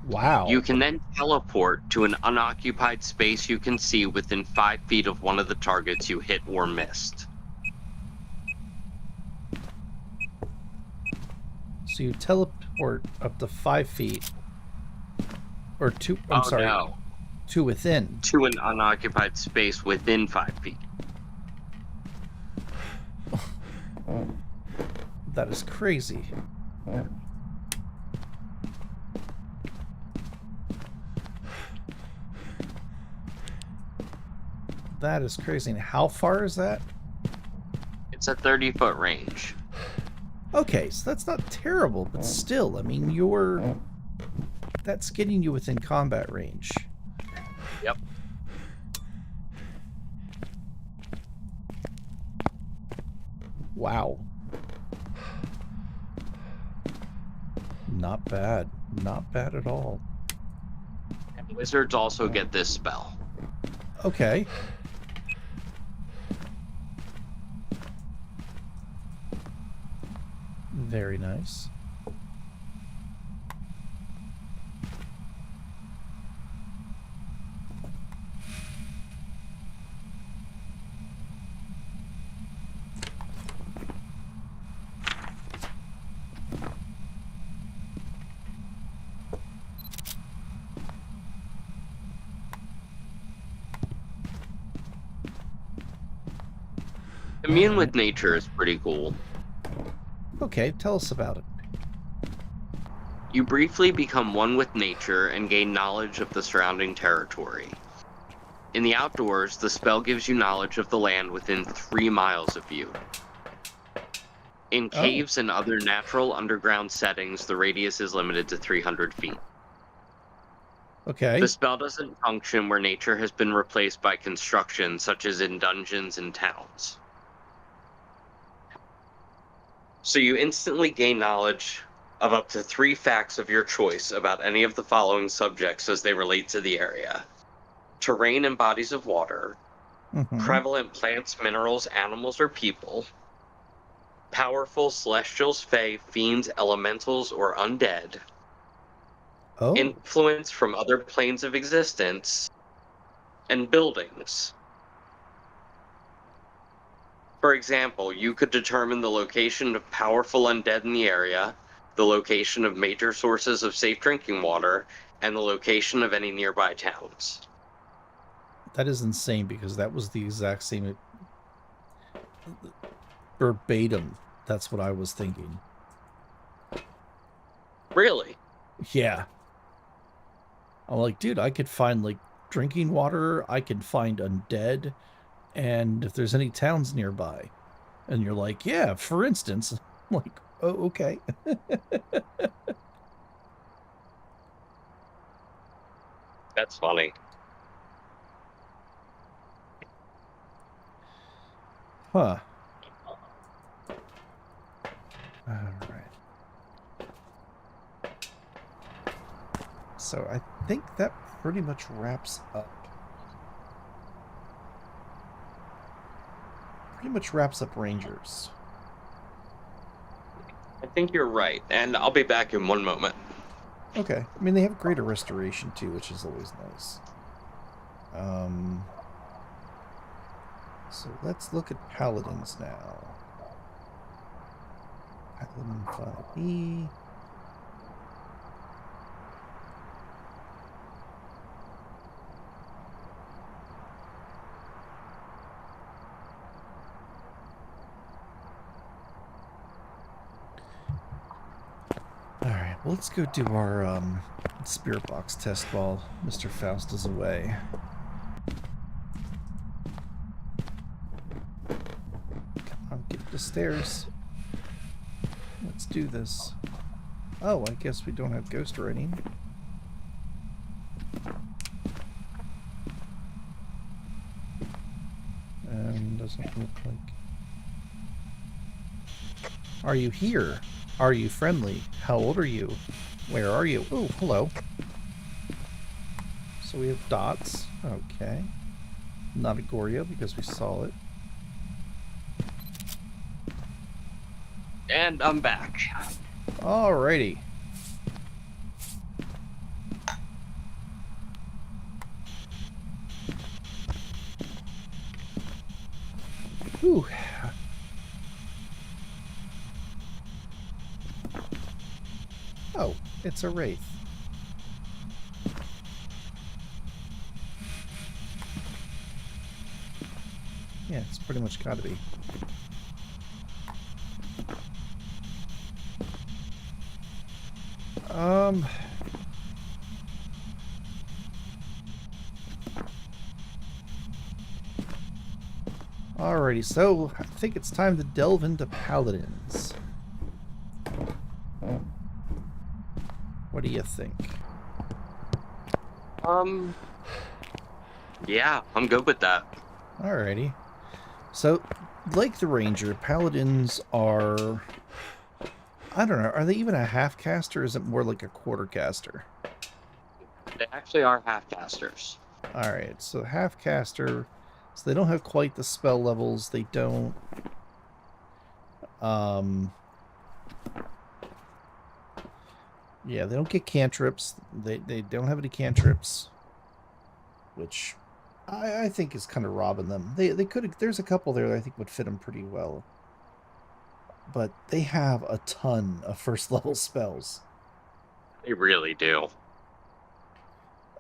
Wow. You can then teleport to an unoccupied space you can see within 5 feet of one of the targets you hit or missed. So you teleport up to 5 feet. Or 2, I'm sorry. No. 2 within. To an unoccupied space within 5 feet. That is crazy. That is crazy. And how far is that? It's a 30-foot range. Okay, so that's not terrible, but still, I mean, that's getting you within combat range. Yep. Wow. Not bad. Not bad at all. And wizards also get this spell. Okay. Very nice. Immune with nature is pretty cool. Okay, tell us about it. You briefly become one with nature and gain knowledge of the surrounding territory. In the outdoors, the spell gives you knowledge of the land within 3 miles of you. In caves and other natural underground settings, the radius is limited to 300 feet. Okay. The spell doesn't function where nature has been replaced by construction, such as in dungeons and towns. So you instantly gain knowledge of up to 3 facts of your choice about any of the following subjects as they relate to the area. Terrain and bodies of water, prevalent plants, minerals, animals, or people, powerful celestials, fae, fiends, elementals, or undead, influence from other planes of existence, and buildings. For example, you could determine the location of powerful undead in the area, the location of major sources of safe drinking water, and the location of any nearby towns. That is insane because that was the exact same verbatim. That's what I was thinking. Really? Yeah. I'm like, dude, I could find like drinking water, I could find undead, and if there's any towns nearby. And you're like, yeah, for instance. I'm like, oh, okay. That's funny. Huh. All right. So I think that pretty much wraps up. Rangers. I think you're right, and I'll be back in one moment. Okay. I mean, they have greater restoration too, which is always nice. So let's look at Paladins now. Paladin 5e. Alright, well, let's go do our spirit box test while Mr. Faust is away. Come on, get up the stairs. Let's do this. Oh, I guess we don't have ghost writing. Doesn't look like... Are you here? Are you friendly? How old are you? Where are you? Oh, hello. So we have dots. Okay. Not a Goria because we saw it. And I'm back. Alrighty. Whew. Oh, it's a wraith. Yeah, it's pretty much gotta be. Alrighty, so I think it's time to delve into Paladins. What do you think? Yeah, I'm good with that. Alrighty. So, like the Ranger, Paladins are... I don't know, are they even a half-caster, or is it more like a quarter-caster? They actually are half-casters. Alright, so half-caster, so they don't have quite the spell levels, they don't... Yeah, they don't get cantrips, they don't have any cantrips, which I think is kind of robbing them. They could, there's a couple there that I think would fit them pretty well. But they have a ton of first level spells. They really do.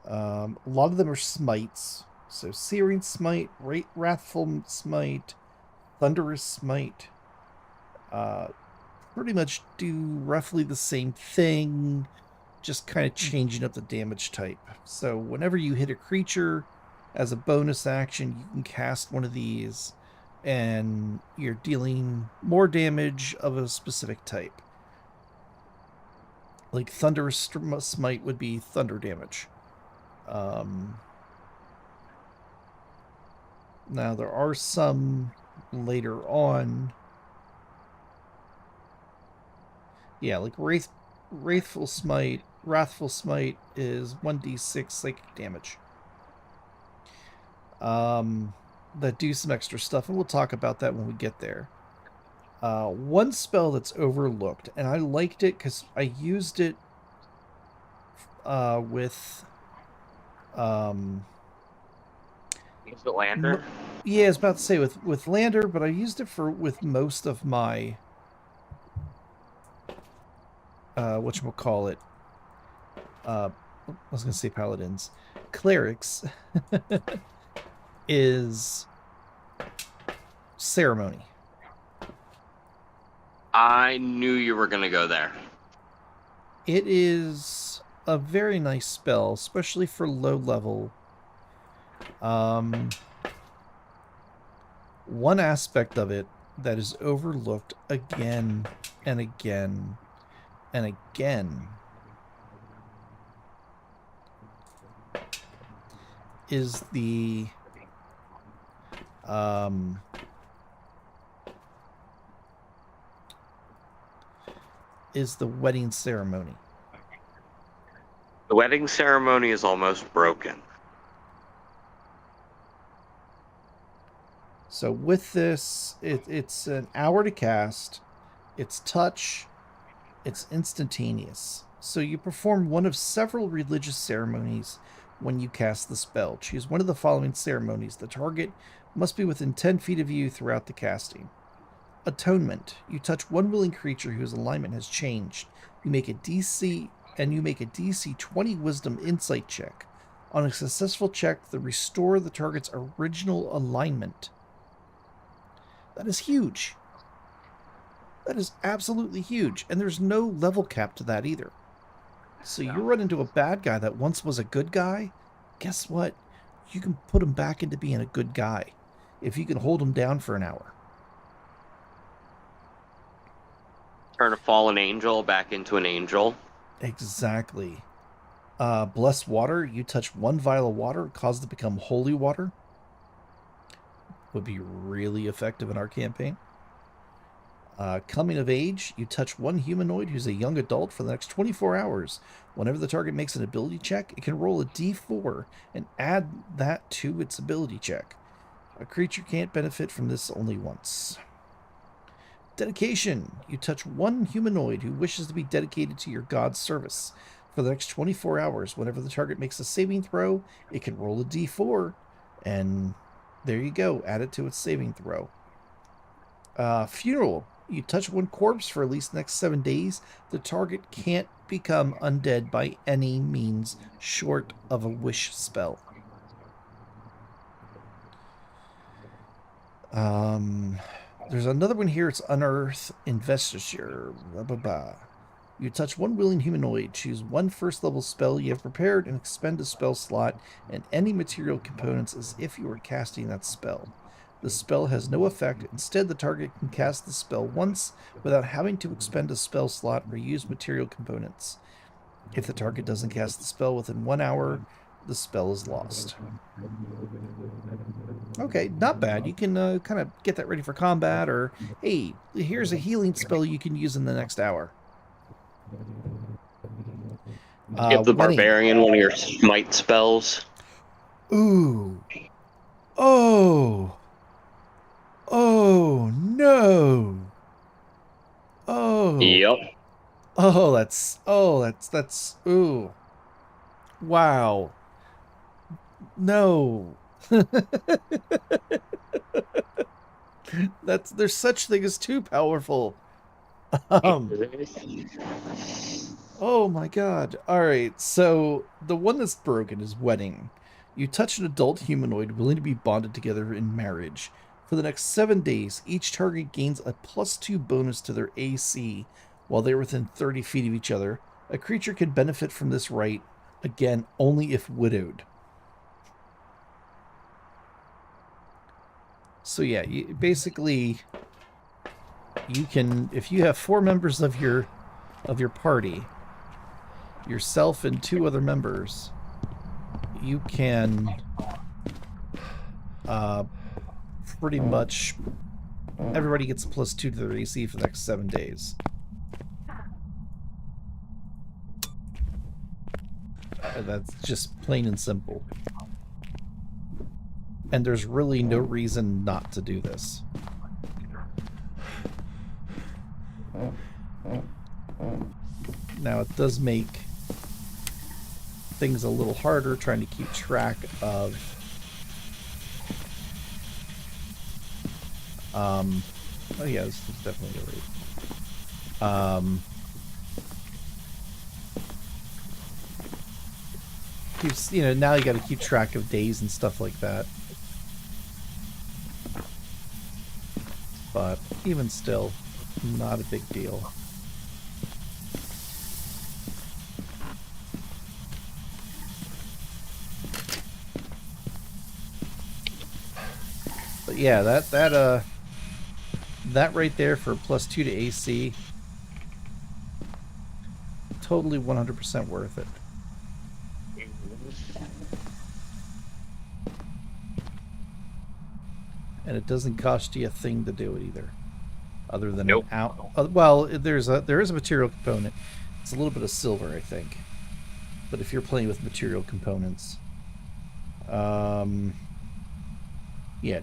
A lot of them are smites. So Searing Smite, Wrathful Smite, Thunderous Smite. Pretty much do roughly the same thing, just kind of changing up the damage type. So whenever you hit a creature, as a bonus action, you can cast one of these, and you're dealing more damage of a specific type. Like Thunderous Smite would be thunder damage. Now there are some later on. Yeah, like Wrathful Smite is 1d6 psychic damage. That do some extra stuff, and we'll talk about that when we get there. One spell that's overlooked, and I liked it because I used it with... Is it Lander? Yeah, I was about to say with Lander, but I used it with most of my... whatchamacallit. I was going to say paladins. Clerics is ceremony. I knew you were going to go there. It is a very nice spell, especially for low level. One aspect of it that is overlooked again and again and again is the wedding ceremony. The wedding ceremony is almost broken. So with this, it's an hour to cast. It's touch. It's instantaneous. So you perform one of several religious ceremonies when you cast the spell. Choose one of the following ceremonies. The target must be within 10 feet of you throughout the casting. Atonement. You touch one willing creature whose alignment has changed. You make a DC 20 Wisdom Insight check. On a successful check, they restore the target's original alignment. That is huge. That is absolutely huge. And there's no level cap to that either. So you run into a bad guy that once was a good guy, guess what? You can put him back into being a good guy if you can hold him down for an hour. Turn a fallen angel back into an angel. Exactly. Bless water. You touch one vial of water, cause it to become holy water. Would be really effective in our campaign. Coming of age. You touch one humanoid who's a young adult for the next 24 hours. Whenever the target makes an ability check, it can roll a d4 and add that to its ability check. A creature can't benefit from this only once. Dedication. You touch one humanoid who wishes to be dedicated to your god's service. For the next 24 hours, whenever the target makes a saving throw, it can roll a d4, and there you go. Add it to its saving throw. Funeral. You touch one corpse for at least the next 7 days. The target can't become undead by any means short of a wish spell. There's another one here. It's Unearth Investiture. Blah, blah, blah. You touch one willing humanoid. Choose one first level spell you have prepared and expend a spell slot and any material components as if you were casting that spell. The spell has no effect. Instead, the target can cast the spell once without having to expend a spell slot or use material components. If the target doesn't cast the spell within 1 hour, the spell is lost. Okay, not bad. You can kind of get that ready for combat, or, hey, here's a healing spell you can use in the next hour. Give the barbarian one of your smite spells. Ooh. Oh. Oh, no. Oh. Yep. That's, ooh. Wow. No. There's such thing as too powerful. Oh my god. Alright, so the one that's broken is wedding. You touch an adult humanoid willing to be bonded together in marriage. For the next 7 days, each target gains a +2 bonus to their AC while they're within 30 feet of each other. A creature can benefit from this right, again, only if widowed. So yeah, basically, you can, if you have 4 members of your party, yourself and 2 other members, you can pretty much everybody gets a +2 to their AC for the next 7 days. That's just plain and simple. And there's really no reason not to do this. Now, it does make things a little harder trying to keep track of oh yeah, this is definitely right. Keeps, you know, now you got to keep track of days and stuff like that. But even still, not a big deal. But yeah, that right there for +2 to AC, totally 100% worth it. And it doesn't cost you a thing to do it either, other than nope. an out. Well, there is a material component. It's a little bit of silver, I think. but if you're playing with material components. Yeah,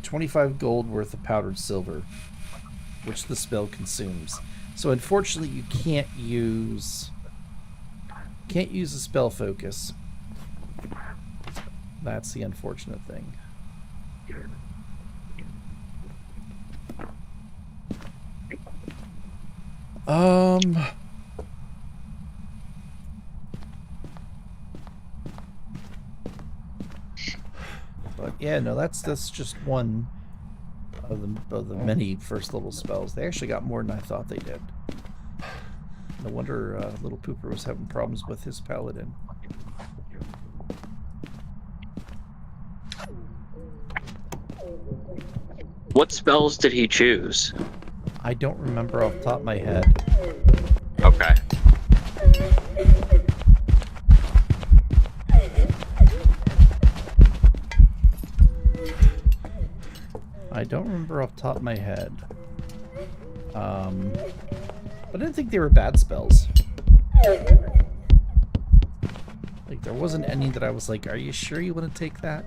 25 gold worth of powdered silver, which the spell consumes. So unfortunately, you can't use a spell focus. That's the unfortunate thing. But yeah, no, that's just one of the many first level spells. They actually got more than I thought they did. No wonder Little Pooper was having problems with his paladin. What spells did he choose? I don't remember off the top of my head. Okay. I don't remember off the top of my head. But I didn't think they were bad spells. Like, there wasn't any that I was like, are you sure you want to take that?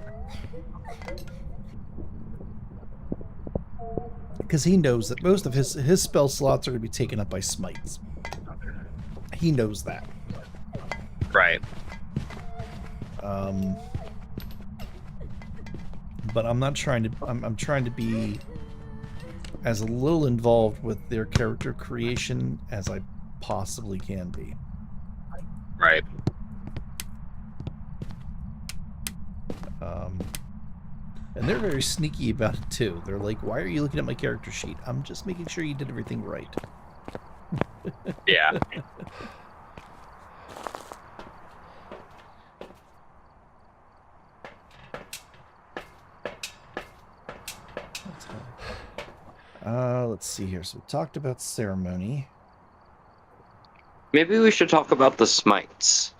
Because he knows that most of his spell slots are going to be taken up by smites. He knows that. Right. But I'm not trying to. I'm trying to be as little involved with their character creation as I possibly can be. Right. And they're very sneaky about it too. They're like, "Why are you looking at my character sheet? I'm just making sure you did everything right." Yeah. Let's see here. So we talked about ceremony. Maybe we should talk about the smites.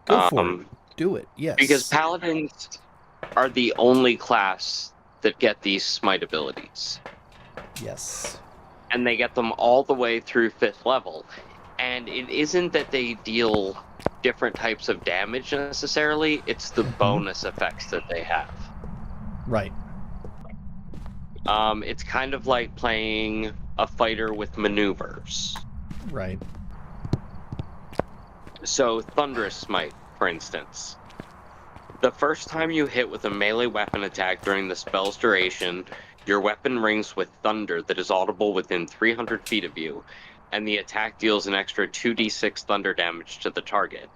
Go for it. Do it. Yes. Because paladins are the only class that get these smite abilities. Yes. And they get them all the way through 5th level. And it isn't that they deal different types of damage necessarily, it's the bonus effects that they have. Right. It's kind of like playing a fighter with maneuvers. Right. So, Thunderous Smite, for instance. The first time you hit with a melee weapon attack during the spell's duration, your weapon rings with thunder that is audible within 300 feet of you, and the attack deals an extra 2d6 thunder damage to the target.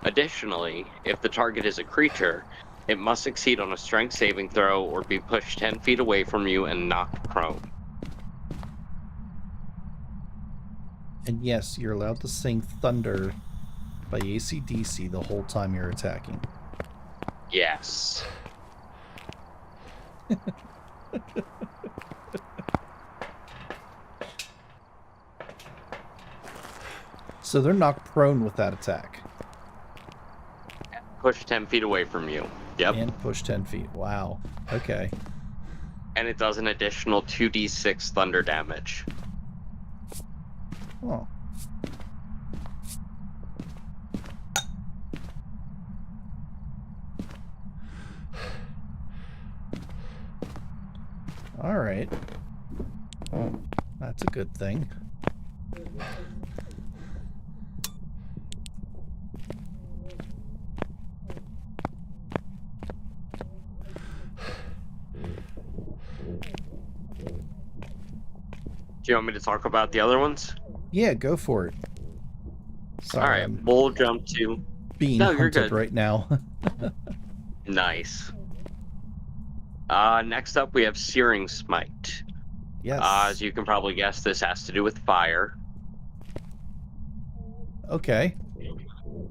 Additionally, if the target is a creature, it must succeed on a strength saving throw or be pushed 10 feet away from you and knocked prone. And yes, you're allowed to sing Thunder by AC/DC the whole time you're attacking. Yes. So they're knocked prone with that attack. Push 10 feet away from you. Yep. And push 10 feet. Wow. Okay. And it does an additional 2d6 thunder damage. Oh. All right. That's a good thing. Do you want me to talk about the other ones? Yeah, go for it. Sorry, All right, I'm we'll jump to... being No, you're hunted good. right now. Nice. Next up, we have Searing Smite. Yes. As you can probably guess, this has to do with fire. Okay.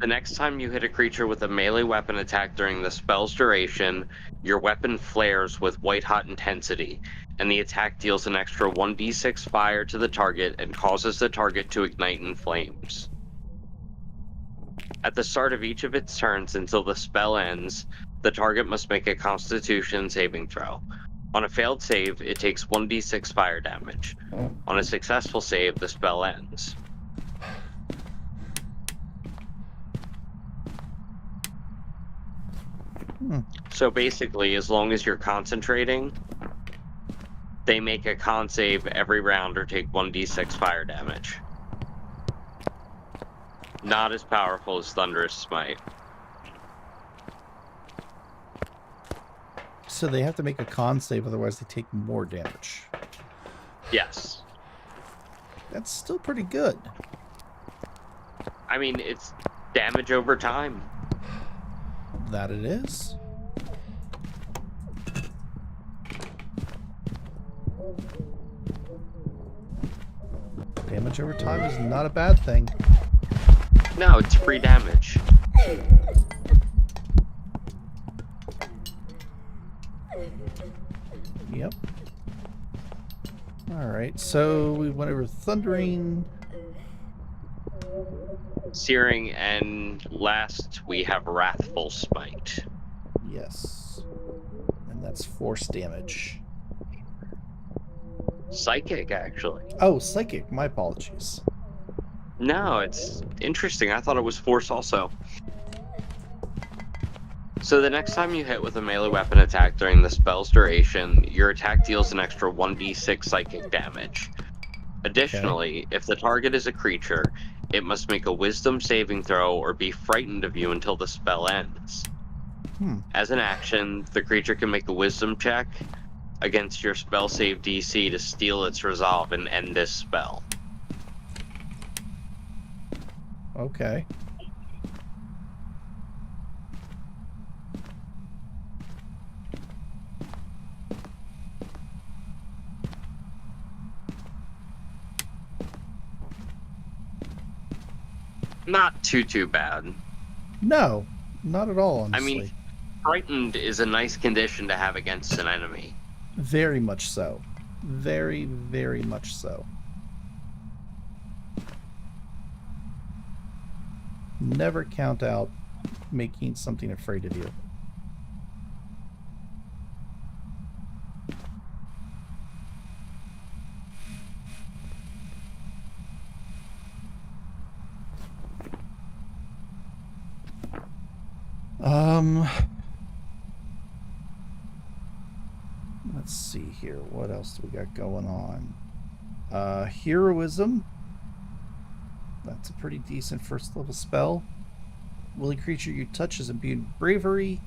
The next time you hit a creature with a melee weapon attack during the spell's duration, your weapon flares with white-hot intensity, and the attack deals an extra 1d6 fire to the target and causes the target to ignite in flames. At the start of each of its turns until the spell ends, the target must make a Constitution saving throw. On a failed save, it takes 1d6 fire damage. On a successful save, the spell ends. So basically, as long as you're concentrating, they make a con save every round or take 1d6 fire damage. Not as powerful as Thunderous Smite. So they have to make a con save, otherwise they take more damage. Yes. That's still pretty good. I mean, it's damage over time. That it is. Damage over time is not a bad thing. No, it's free damage. Yep. Alright, so we went over Thundering. Searing, and last we have Wrathful Smite. Yes. And that's force damage. Psychic, actually. Oh, Psychic. My apologies. No, it's interesting. I thought it was force also. So the next time you hit with a melee weapon attack during the spell's duration, your attack deals an extra 1d6 psychic damage. Additionally, if the target is a creature, it must make a wisdom saving throw or be frightened of you until the spell ends. As an action, the creature can make a wisdom check against your spell save DC to steal its resolve and end this spell. Okay. Not too bad. No, not at all, honestly. I mean, frightened is a nice condition to have against an enemy. Very much so. Very, very much so. Never count out making something afraid of you. Let's see here. What else do we got going on? Heroism. That's a pretty decent first level spell. Will a creature you touch is immune to bravery.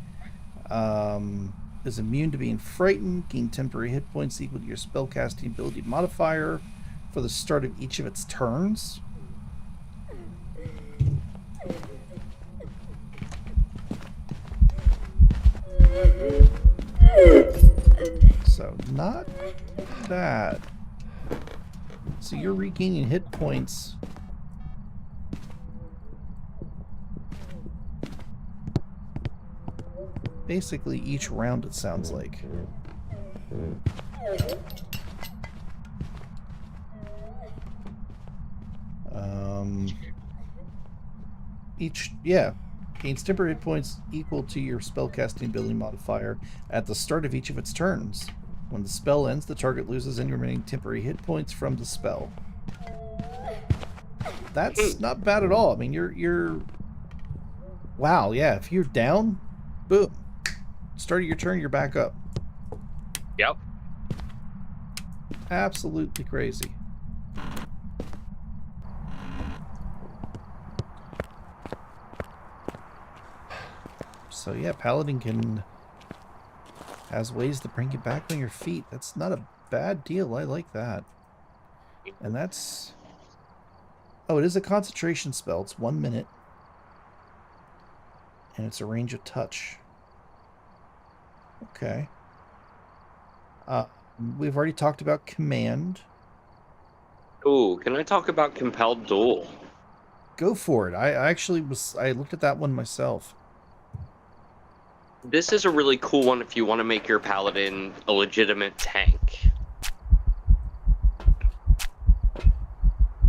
Is immune to being frightened. Gain temporary hit points equal to your spellcasting ability modifier for the start of each of its turns. So, not bad. So you're regaining hit points. Basically each round, it sounds like. Gains temporary hit points equal to your spellcasting ability modifier at the start of each of its turns. When the spell ends, the target loses any remaining temporary hit points from the spell. That's not bad at all. I mean, you're... Wow, yeah, if you're down, boom. Start of your turn, you're back up. Yep. Absolutely crazy. So yeah, Paladin has ways to bring you back on your feet. That's not a bad deal. I like that. And that's... Oh, it is a concentration spell. It's 1 minute. And it's a range of touch. Okay. We've already talked about command. Ooh, can I talk about compelled duel? Go for it. I looked at that one myself. This is a really cool one if you want to make your paladin a legitimate tank.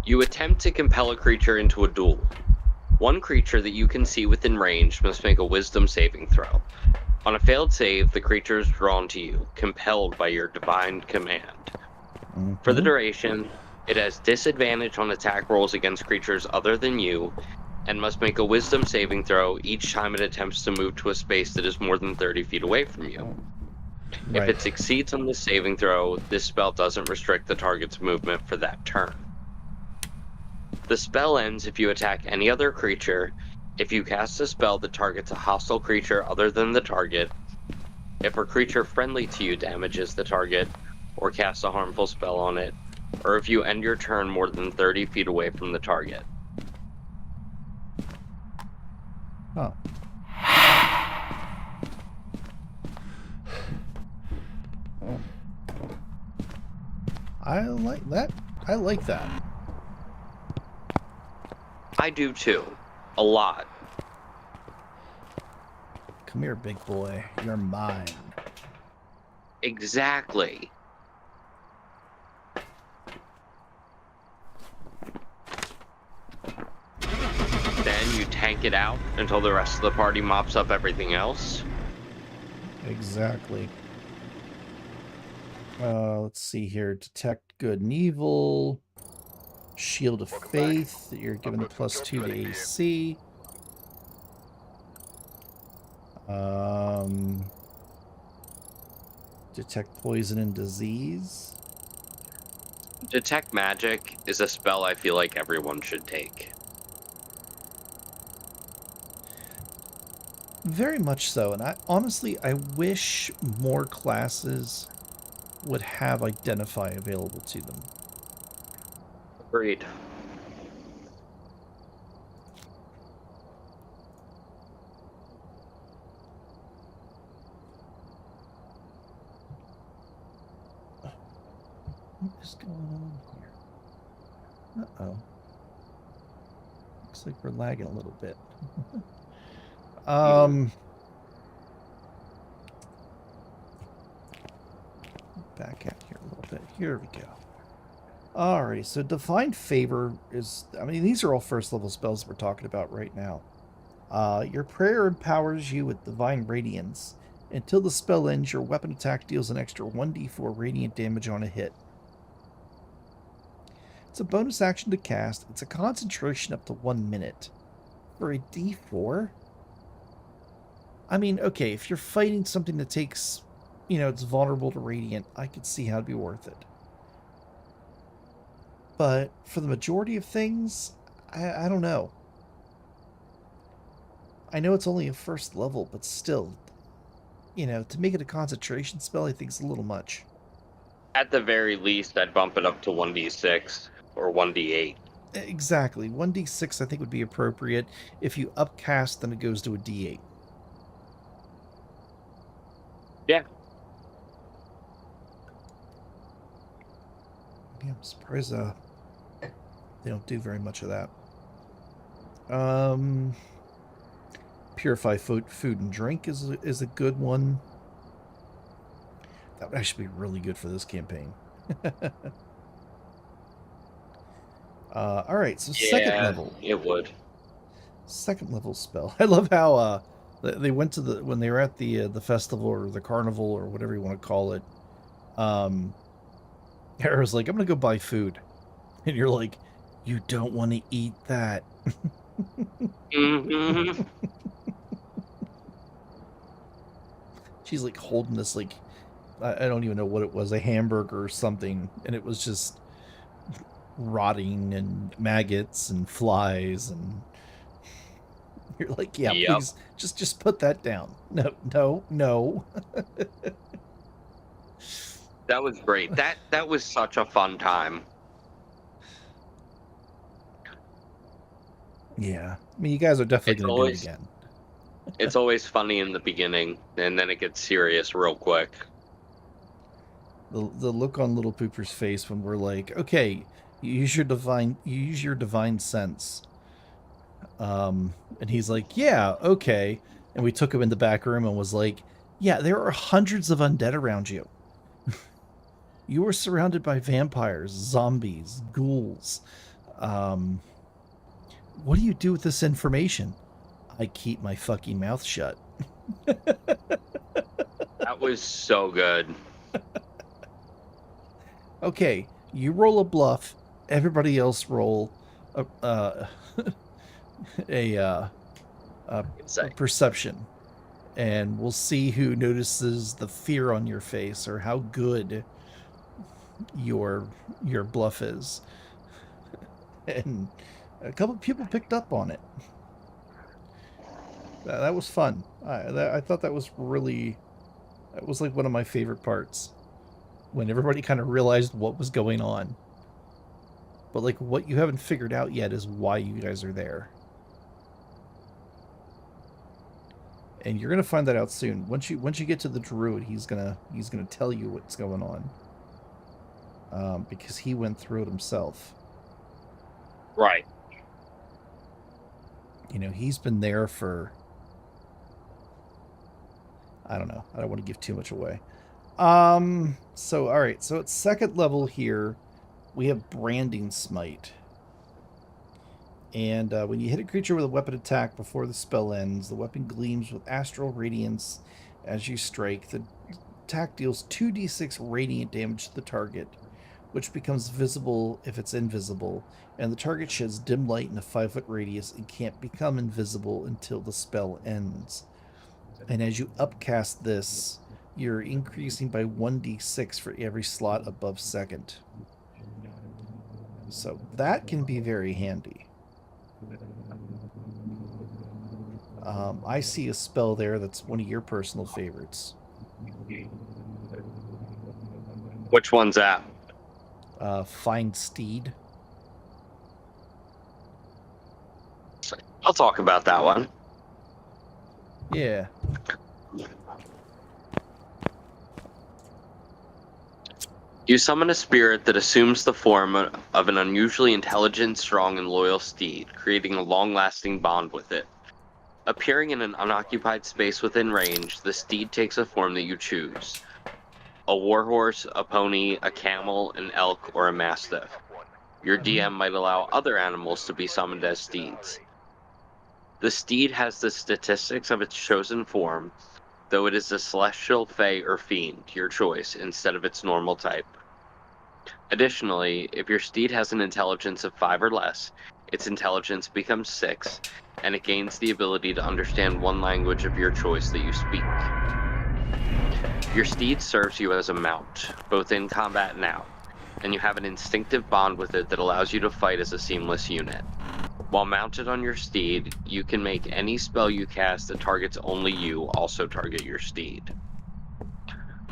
You attempt to compel a creature into a duel. One creature that you can see within range must make a wisdom saving throw. On a failed save, the creature is drawn to you, compelled by your divine command. Mm-hmm. For the duration, it has disadvantage on attack rolls against creatures other than you, and must make a wisdom saving throw each time it attempts to move to a space that is more than 30 feet away from you. If Right. it succeeds on this saving throw, this spell doesn't restrict the target's movement for that turn. The spell ends if you attack any other creature, if you cast a spell that targets a hostile creature other than the target, if a creature friendly to you damages the target, or casts a harmful spell on it, or if you end your turn more than 30 feet away from the target. Oh. I like that. I like that. I do too. A lot. Come here, big boy. You're mine. Exactly. Then you tank it out until the rest of the party mops up everything else. Exactly. Let's see here. Detect good and evil. Shield of Faith. You're given +2 to AC. Detect poison and disease. Detect magic is a spell I feel like everyone should take. Very much so, and I wish more classes would have Identify available to them. Agreed. What is going on here? Uh-oh. Looks like we're lagging a little bit. Back out here a little bit. Here we go. Alrighty, so Divine Favor is... I mean, these are all first level spells we're talking about right now. Your prayer empowers you with Divine Radiance. Until the spell ends, your weapon attack deals an extra 1d4 radiant damage on a hit. It's a bonus action to cast. It's a concentration up to 1 minute. For a d4? I mean, okay, if you're fighting something that takes... You know, it's vulnerable to radiant, I could see how it'd be worth it. But for the majority of things, I don't know. I know it's only a first level, but still, you know, to make it a concentration spell, I think is a little much. At the very least, I'd bump it up to 1d6 or 1d8. Exactly. 1d6 I think would be appropriate. If you upcast, then it goes to a d8. Yeah. Yeah, I'm surprised they don't do very much of that. Purify food and drink is a good one. That would actually be really good for this campaign. All right, so second level. It would. Second level spell. I love how they went to when they were at the festival or the carnival or whatever you want to call it. Hera's like, I'm gonna go buy food, and you're like, you don't want to eat that. Mm-hmm. She's like holding this like I don't even know what it was, a hamburger or something, and it was just rotting and maggots and flies, and you're like, yeah, Yep. please just put that down. No. That was great. That was such a fun time. Yeah, I mean, you guys are definitely going to do it again. It's always funny in the beginning, and then it gets serious real quick. The look on Little Pooper's face when we're like, okay, you use your divine sense. And he's like, yeah, okay. And we took him in the back room and was like, yeah, there are hundreds of undead around you. You are surrounded by vampires, zombies, ghouls. What do you do with this information? I keep my fucking mouth shut. That was so good. Okay, you roll a bluff. Everybody else roll a Insight. perception, and we'll see who notices the fear on your face or how good your bluff is. And a couple people picked up on it. That was fun. I thought that was really, that was like one of my favorite parts, when everybody kind of realized what was going on. But like, what you haven't figured out yet is why you guys are there. And you're gonna find that out soon. Once you get to the druid, he's gonna tell you what's going on. Because he went through it himself. Right. You know, he's been there for, I don't know. I don't want to give too much away. So all right. So at second level here, we have Branding Smite. And when you hit a creature with a weapon attack before the spell ends, the weapon gleams with astral radiance as you strike. The attack deals 2d6 radiant damage to the target, which becomes visible if it's invisible, and the target sheds dim light in a 5-foot radius and can't become invisible until the spell ends. And as you upcast this, you're increasing by 1d6 for every slot above second. So that can be very handy. I see a spell there that's one of your personal favorites. Which one's that? Find Steed. I'll talk about that one. Yeah. You summon a spirit that assumes the form of an unusually intelligent, strong, and loyal steed, creating a long-lasting bond with it. Appearing in an unoccupied space within range, the steed takes a form that you choose. A warhorse, a pony, a camel, an elk, or a mastiff. Your DM might allow other animals to be summoned as steeds. The steed has the statistics of its chosen form, though it is a celestial, fey, or fiend, your choice, instead of its normal type. Additionally, if your steed has an intelligence of 5 or less, its intelligence becomes 6, and it gains the ability to understand one language of your choice that you speak. Your steed serves you as a mount, both in combat and out, and you have an instinctive bond with it that allows you to fight as a seamless unit. While mounted on your steed, you can make any spell you cast that targets only you also target your steed.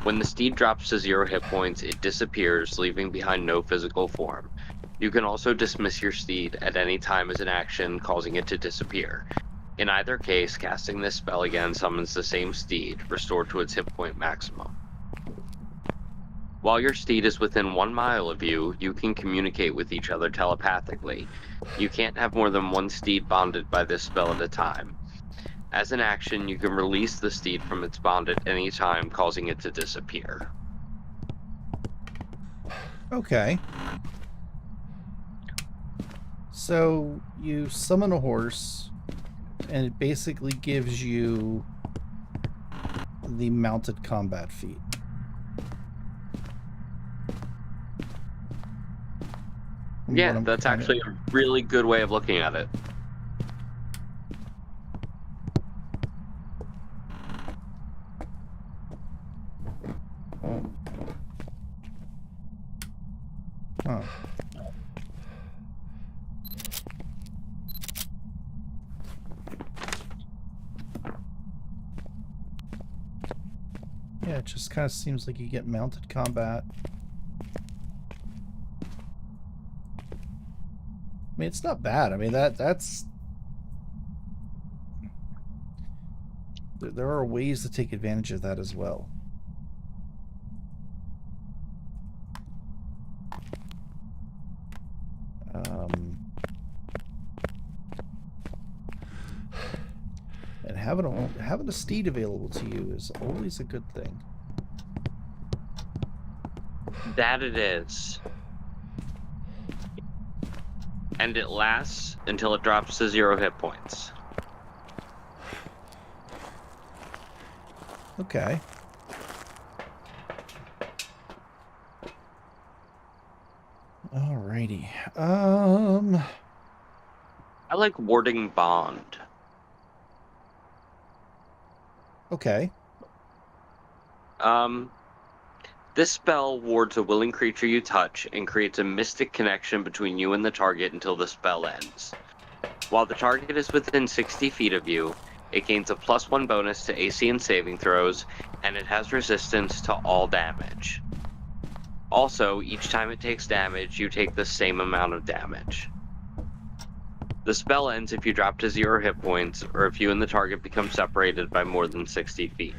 When the steed drops to 0 hit points, it disappears, leaving behind no physical form. You can also dismiss your steed at any time as an action, causing it to disappear. In either case, casting this spell again summons the same steed, restored to its hit point maximum. While your steed is within 1 mile of you, you can communicate with each other telepathically. You can't have more than one steed bonded by this spell at a time. As an action, you can release the steed from its bond at any time, causing it to disappear. Okay. So you summon a horse, and it basically gives you the mounted combat feat. Yeah, that's actually a really good way of looking at it. Huh. Yeah, it just kind of seems like you get mounted combat. I mean, it's not bad. I mean, that's... There are ways to take advantage of that as well. And having a steed available to you is always a good thing. That it is. And it lasts until it drops to 0 hit points. Okay. Alrighty. I like Warding Bond. Okay. This spell wards a willing creature you touch and creates a mystic connection between you and the target until the spell ends. While the target is within 60 feet of you, it gains a +1 bonus to AC and saving throws, and it has resistance to all damage. Also, each time it takes damage, you take the same amount of damage. The spell ends if you drop to 0 hit points, or if you and the target become separated by more than 60 feet.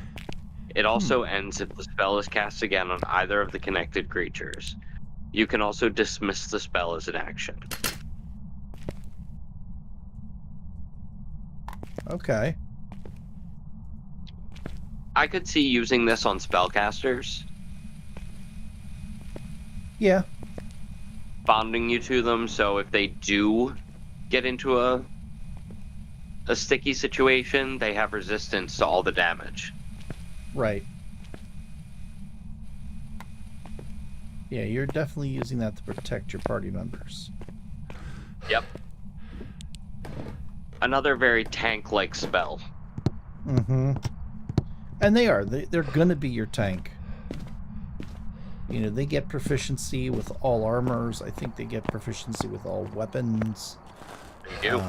It also ends if the spell is cast again on either of the connected creatures. You can also dismiss the spell as an action. Okay. I could see using this on spellcasters, Yeah. bonding you to them, so if they do get into a sticky situation, they have resistance to all the damage. Right. Yeah, you're definitely using that to protect your party members. Yep. Another very tank-like spell. Mm-hmm. And they are. They're gonna be your tank. You know, they get proficiency with all armors. I think they get proficiency with all weapons. They do.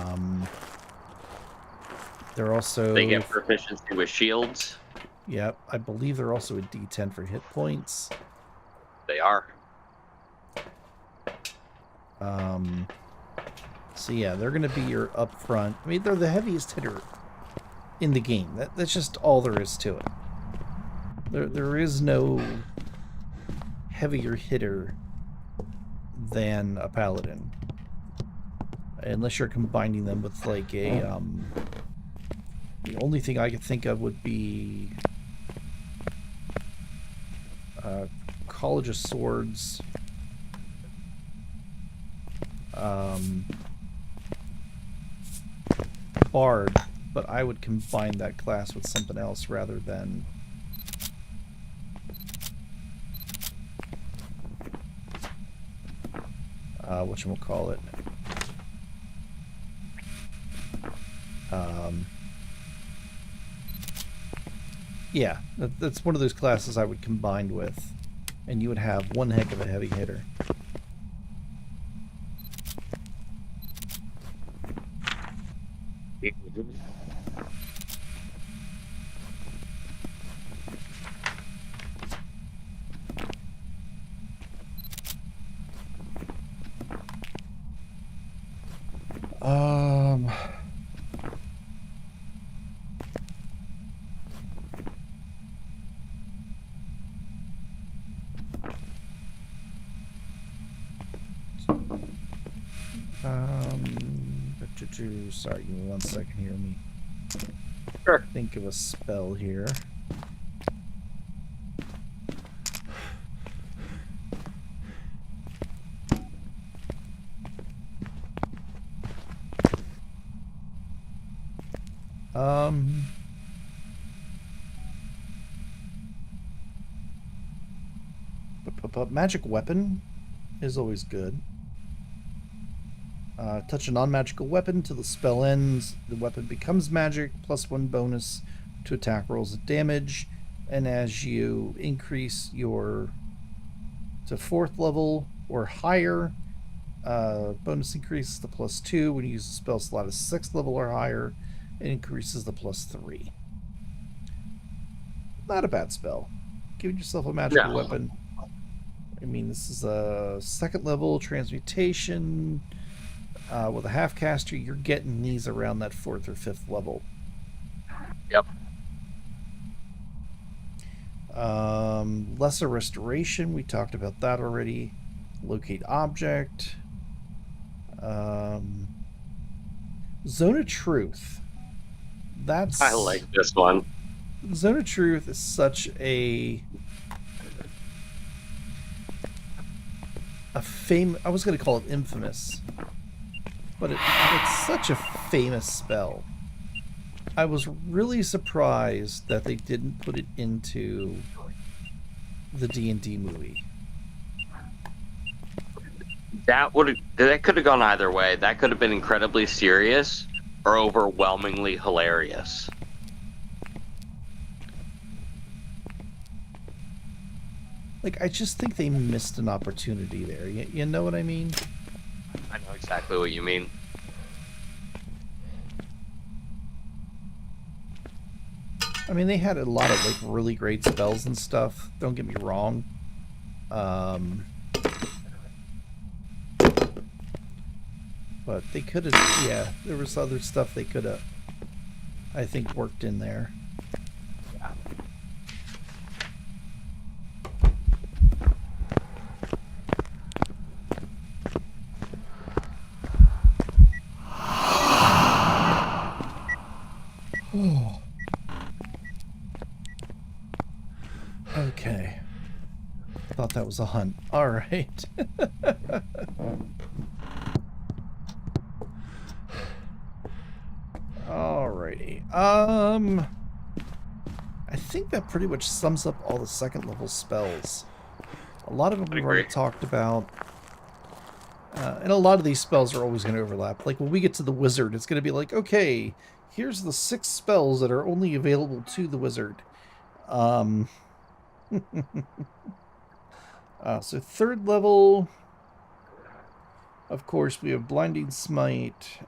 They're also... They get proficiency with shields. Yep, I believe they're also a D10 for hit points. They are. So yeah, they're going to be your upfront. I mean, they're the heaviest hitter in the game. That's just all there is to it. There is no heavier hitter than a paladin, unless you're combining them with like a. The only thing I could think of would be College of Swords. Bard, but I would combine that class with something else rather than whatchamacallit. Yeah, that's one of those classes I would combine with, and you would have one heck of a heavy hitter. Sorry, give me 1 second here. Let me think of a spell here. Magic weapon is always good. Touch a non-magical weapon till the spell ends. The weapon becomes magic, +1 bonus to attack rolls of damage. And as you increase your to 4th level or higher, bonus increases to +2. When you use the spell slot at 6th level or higher, it increases the +3. Not a bad spell. Giving yourself a magical weapon. I mean, this is a 2nd level transmutation. With a half caster, you're getting these around that 4th or 5th level. Yep. Lesser restoration, we talked about that already. Locate object. Zone of Truth. I like this one. Zone of Truth is such a I was going to call it infamous, but it's such a famous spell. I was really surprised that they didn't put it into the D&D movie. That could have gone either way. That could have been incredibly serious or overwhelmingly hilarious. Like, I just think they missed an opportunity there. You know what I mean? I know exactly what you mean. I mean, they had a lot of, like, really great spells and stuff. Don't get me wrong. But they could have, yeah, there was other stuff they could have, I think, worked in there. Oh. Okay. Thought that was a hunt. All right. Alrighty. I think that pretty much sums up all the second level spells. A lot of them we've already talked about. And a lot of these spells are always going to overlap. Like when we get to the wizard, it's going to be like, okay, here's the 6 spells that are only available to the wizard. So third level, of course, we have Blinding Smite.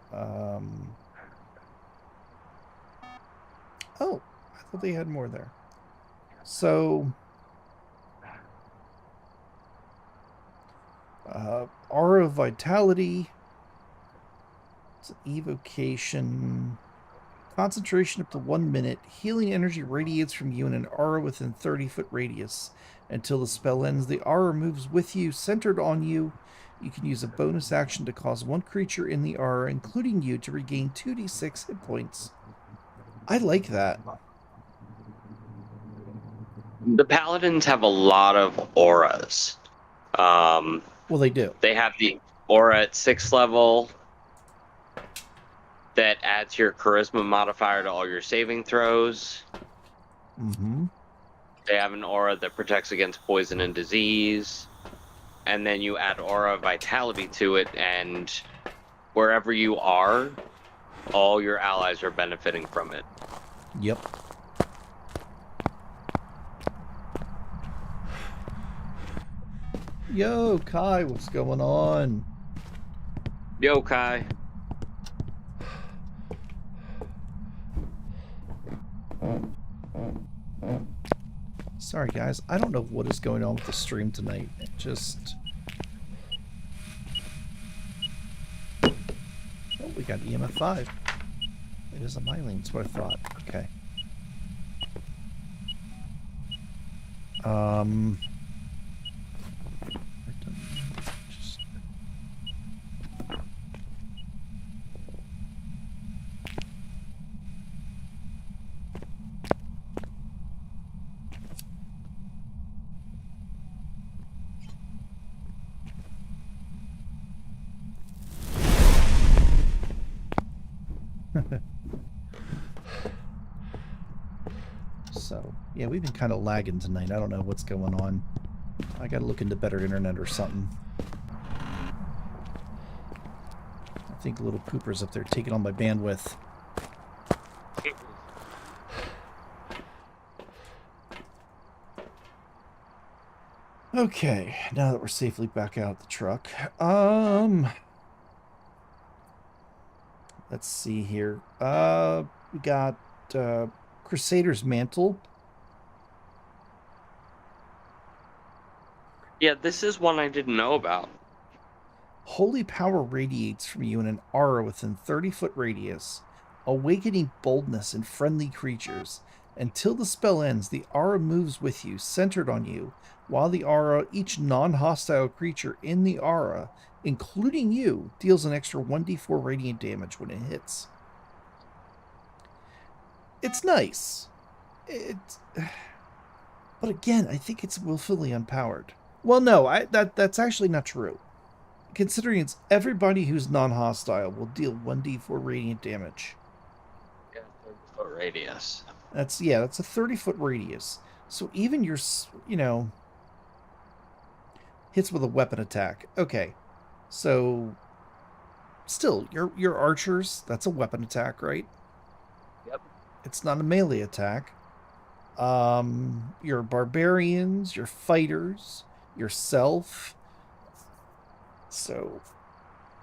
Oh, I thought they had more there. So, Aura of Vitality. It's an evocation. Concentration up to 1 minute. Healing energy radiates from you in an aura within 30-foot radius. Until the spell ends, the aura moves with you, centered on you. You can use a bonus action to cause 1 creature in the aura, including you, to regain 2d6 hit points. I like that. The paladins have a lot of auras. Well, they do. They have the aura at 6th level that adds your charisma modifier to all your saving throws. Mm-hmm. They have an aura that protects against poison and disease. And then you add aura vitality to it, and wherever you are, all your allies are benefiting from it. Yep. Yo, Kai, what's going on? Yo, Kai. Sorry, guys. I don't know what is going on with the stream tonight. It just... Oh, we got EMF 5. It is a myling, that's what I thought. Okay. Just... So, yeah, we've been kind of lagging tonight. I don't know what's going on. I gotta look into better internet or something. I think little poopers up there taking all my bandwidth. Okay, now that we're safely back out the truck, let's see here. We got Crusader's Mantle. Yeah, this is one I didn't know about. Holy power radiates from you in an aura within 30-foot radius, awakening boldness in friendly creatures. Until the spell ends, the aura moves with you, centered on you. While the aura, each non-hostile creature in the aura, including you, deals an extra 1d4 radiant damage when it hits. It's nice. But again, I think it's willfully unpowered. Well, no, that's actually not true. Considering it's everybody who's non-hostile will deal 1d4 radiant damage. Yeah, 30-foot radius. That's a 30-foot radius. So even your, hits with a weapon attack. Okay. So, still, your archers, that's a weapon attack, right? Yep. It's not a melee attack. Your barbarians, your fighters, yourself. So,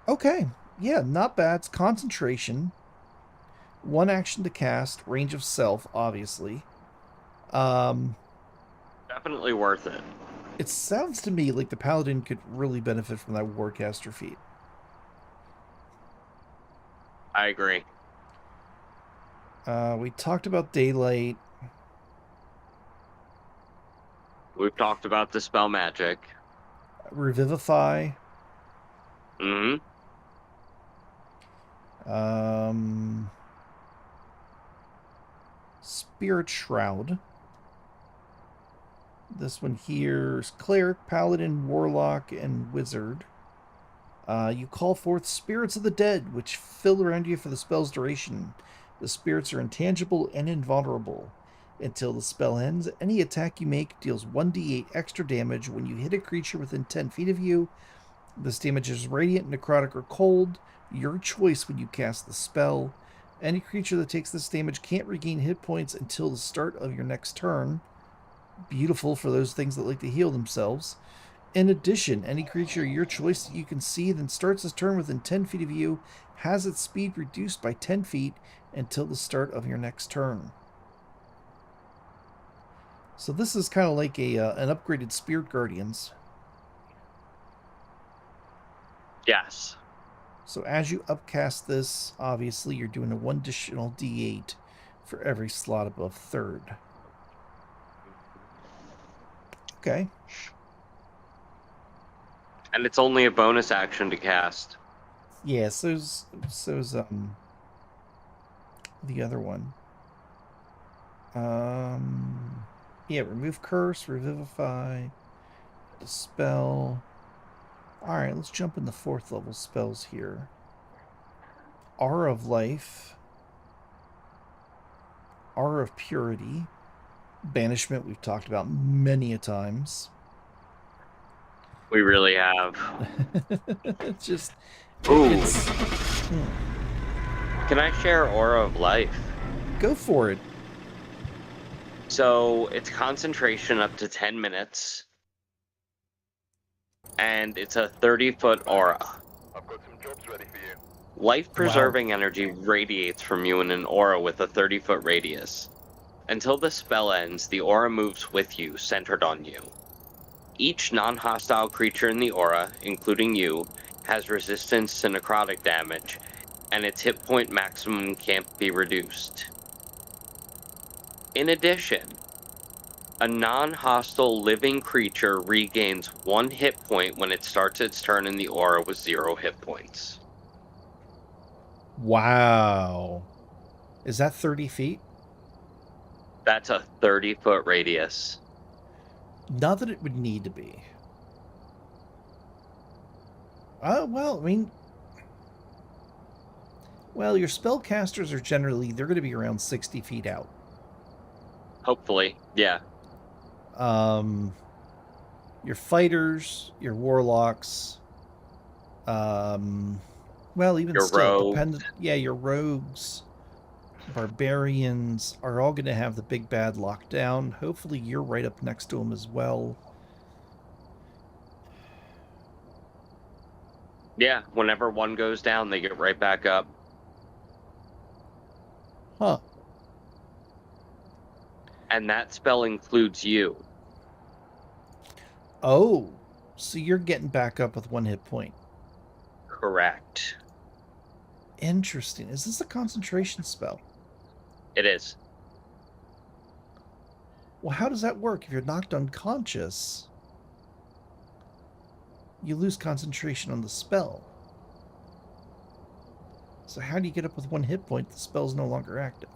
okay. Yeah, not bad. It's concentration. One action to cast, range of self, obviously. Definitely worth it. It sounds to me like the paladin could really benefit from that warcaster feat. I agree. We talked about daylight. We've talked about the spell magic. Revivify. Mm-hmm. Spirit Shroud. This one here's Cleric, Paladin, Warlock, and Wizard. You call forth spirits of the dead, which fill around you for the spell's duration. The spirits are intangible and invulnerable. Until the spell ends, any attack you make deals 1d8 extra damage when you hit a creature within 10 feet of you. This damage is radiant, necrotic, or cold. Your choice when you cast the spell. Any creature that takes this damage can't regain hit points until the start of your next turn. Beautiful for those things that like to heal themselves. In addition, any creature your choice that you can see that starts its turn within 10 feet of you has its speed reduced by 10 feet until the start of your next turn. So this is kind of like an upgraded Spirit Guardians. Yes. So as you upcast this, obviously you're doing a 1 additional d8 for every slot above third. Okay. And it's only a bonus action to cast. Yeah, so's the other one. Yeah, remove curse, revivify, dispel. Alright, let's jump in the 4th level spells here. Aura of Life. Aura of Purity. Banishment we've talked about many a times. We really have. It's just... Ooh. It's... Can I share Aura of Life? Go for it. So it's concentration up to 10 minutes. And it's a 30-foot aura. I've got some jobs ready for you. Life-preserving energy radiates from you in an aura with a 30-foot radius. Until the spell ends, the aura moves with you, centered on you. Each non-hostile creature in the aura, including you, has resistance to necrotic damage, and its hit point maximum can't be reduced. In addition, a non-hostile living creature regains 1 hit point when it starts its turn in the aura with 0 hit points. Wow. Is that 30 feet? That's a 30-foot radius. Not that it would need to be. Well, I mean... Well, your spellcasters are generally... They're going to be around 60 feet out. Hopefully, yeah. Your fighters, your warlocks... well, even Your still... rogue. Yeah, your rogues... Barbarians are all going to have the big bad locked down. Hopefully you're right up next to them as well. Yeah, whenever one goes down, they get right back up. Huh. And that spell includes you. Oh, so you're getting back up with 1 hit point. Correct. Interesting. Is this a concentration spell? It is. Well, how does that work? If you're knocked unconscious, you lose concentration on the spell. So how do you get up with 1 hit point? The spell's no longer active.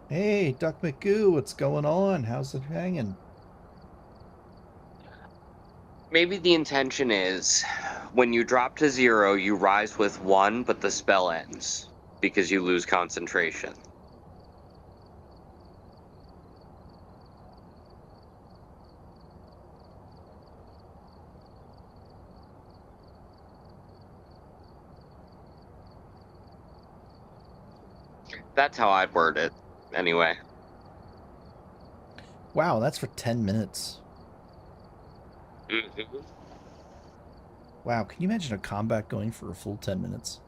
Hey, Duck McGoo, what's going on? How's it hanging? Maybe the intention is, when you drop to 0, you rise with 1, but the spell ends because you lose concentration. That's how I'd word it, anyway. Wow, that's for 10 minutes. Mm-hmm. Wow, can you imagine a combat going for a full 10 minutes?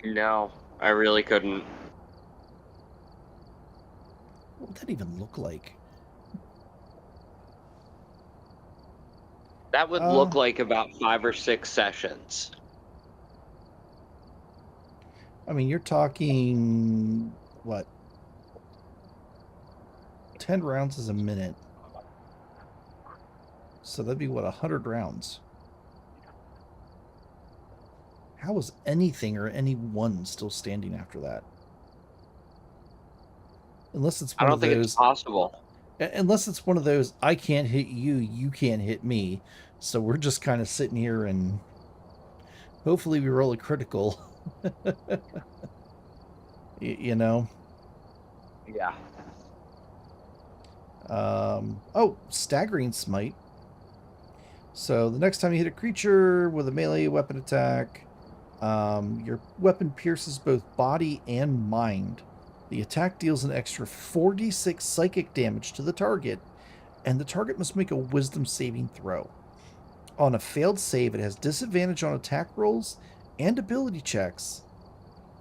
No, I really couldn't. What would that even look like? That would look like about 5 or 6 sessions. I mean, you're talking, what? 10 rounds is a minute. So that'd be, what, 100 rounds? How is anything or anyone still standing after that? Unless it's I one don't of think it's those... possible. Unless it's one of those, I can't hit you, you can't hit me. So we're just kind of sitting here and hopefully we roll a critical. You know? Yeah. Oh, staggering smite. So the next time you hit a creature with a melee weapon attack, your weapon pierces both body and mind. The attack deals an extra 4d6 psychic damage to the target, and the target must make a wisdom saving throw. On a failed save, it has disadvantage on attack rolls and ability checks,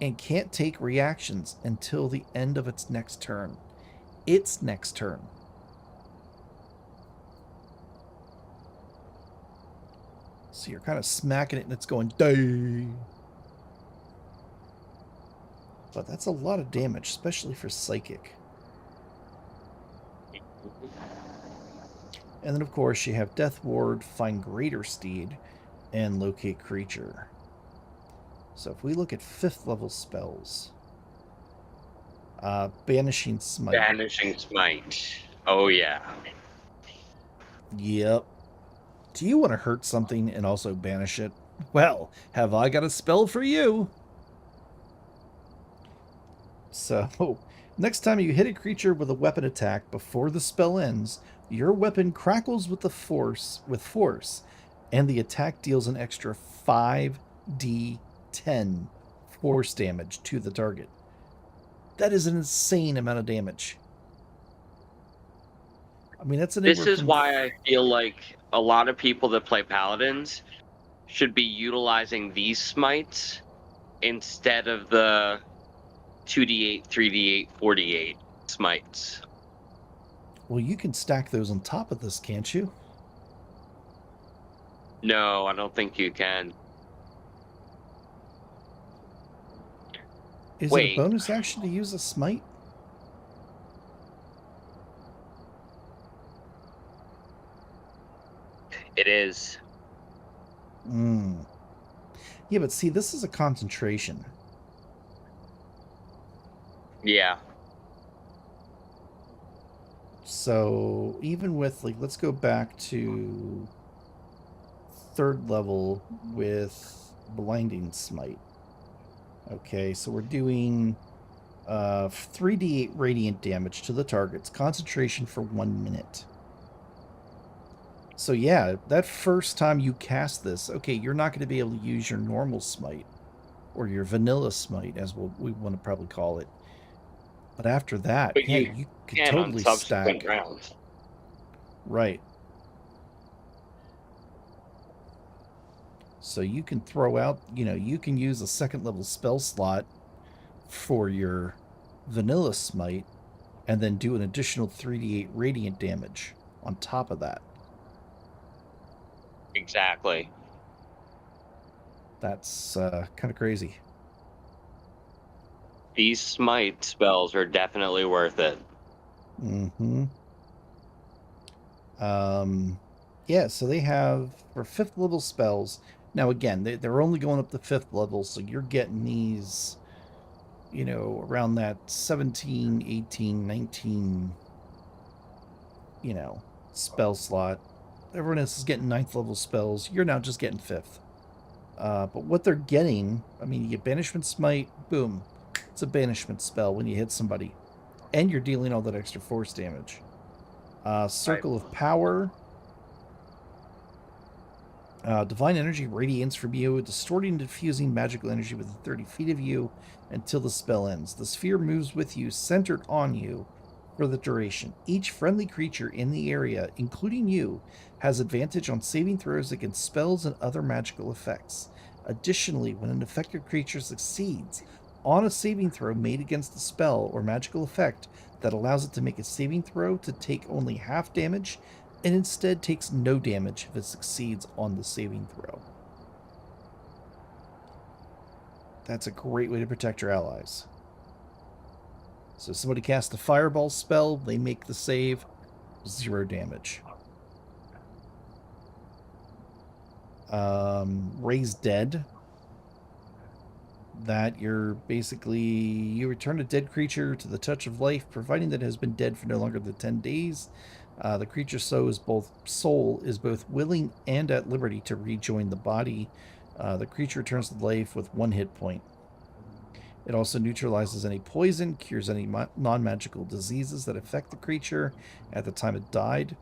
and can't take reactions until the end of its next turn. Its next turn. So you're kind of smacking it and it's going, day. But that's a lot of damage, especially for psychic. And then, of course, you have Death Ward, Find Greater Steed, and Locate Creature. So if we look at 5th level spells, Banishing Smite. Banishing Smite. Oh, yeah. Yep. Do you want to hurt something and also banish it? Well, have I got a spell for you? So, next time you hit a creature with a weapon attack before the spell ends, your weapon crackles with force, and the attack deals an extra 5d10 force damage to the target. That is an insane amount of damage. I mean, that's This is why I feel like a lot of people that play Paladins should be utilizing these smites instead of the 2d8, 3d8, 4d8 smites. Well, you can stack those on top of this, can't you? No, I don't think you can. Is it a bonus action to use a smite? It is. Yeah, but see, this is a concentration. Yeah. So even with, like, let's go back to 3rd level with Blinding Smite. Okay, so we're doing 3d8 radiant damage to the target's concentration for 1 minute. So yeah, that first time you cast this, okay, you're not going to be able to use your normal smite, or your vanilla smite, as we want to probably call it. But after that, But yeah, you could can totally on subsequent stack. rounds. Right. So you can throw out, you can use a 2nd level spell slot for your vanilla smite, and then do an additional 3d8 radiant damage on top of that. Exactly. That's kind of crazy. These smite spells are definitely worth it. Mm-hmm. Yeah, so they have, for 5th level spells, now again, they're only going up to 5th level, so you're getting these, around that 17, 18, 19, spell slot Everyone else is getting 9th level spells. You're now just getting 5th. But what they're getting, I mean, you get Banishment Smite, boom. It's a banishment spell when you hit somebody. And you're dealing all that extra force damage. Circle of Power. Divine Energy radiates from you, distorting and diffusing magical energy within 30 feet of you until the spell ends. The sphere moves with you, centered on you, for the duration. Each friendly creature in the area, including you, has advantage on saving throws against spells and other magical effects. Additionally, when an affected creature succeeds on a saving throw made against a spell or magical effect that allows it to make a saving throw to take only half damage, and instead takes no damage if it succeeds on the saving throw. That's a great way to protect your allies. So if somebody casts a fireball spell, they make the save, 0 damage. Raise Dead. That you return a dead creature to the touch of life, providing that it has been dead for no longer than 10 days. The creature's soul is both willing and at liberty to rejoin the body. The creature returns to life with 1 hit point. It also neutralizes any poison, cures any non-magical diseases that affect the creature at the time it died.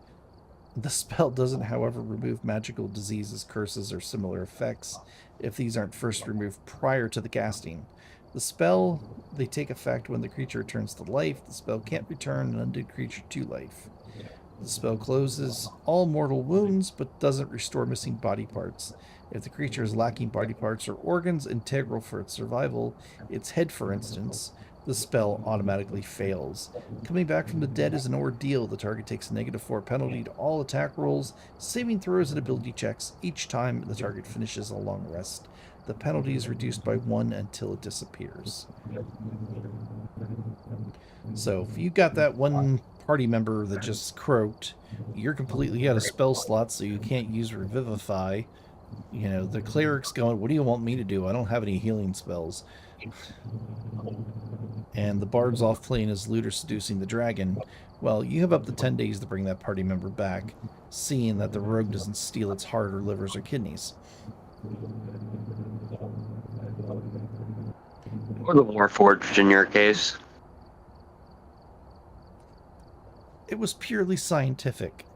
The spell doesn't, however, remove magical diseases, curses, or similar effects if these aren't first removed prior to the casting. The spell, they take effect when the creature returns to life. The spell can't return an undead creature to life. The spell closes all mortal wounds, but doesn't restore missing body parts. If the creature is lacking body parts or organs integral for its survival, its head for instance, the spell automatically fails. Coming back from the dead is an ordeal. The target takes a -4 penalty to all attack rolls, saving throws, and ability checks each time the target finishes a long rest. The penalty is reduced by 1 until it disappears. So if you got that one party member that just croaked, you're completely out of spell slots, so you can't use Revivify. You know, the cleric's going, what do you want me to do? I don't have any healing spells. And the bard's off playing his lute or seducing the dragon. Well, you have up to 10 days to bring that party member back, seeing that the rogue doesn't steal its heart or livers or kidneys. Or the Warforged in your case. It was purely scientific.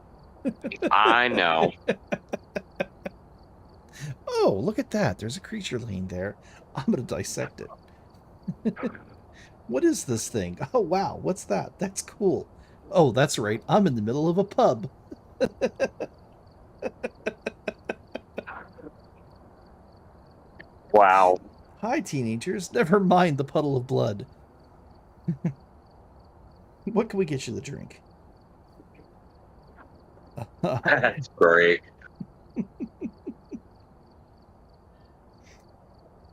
I know. Oh, look at that. There's a creature laying there. I'm going to dissect it. What is this thing? Oh, wow. What's that? That's cool. Oh, that's right. I'm in the middle of a pub. Wow. Hi, teenagers. Never mind the puddle of blood. What can we get you to drink? That's great.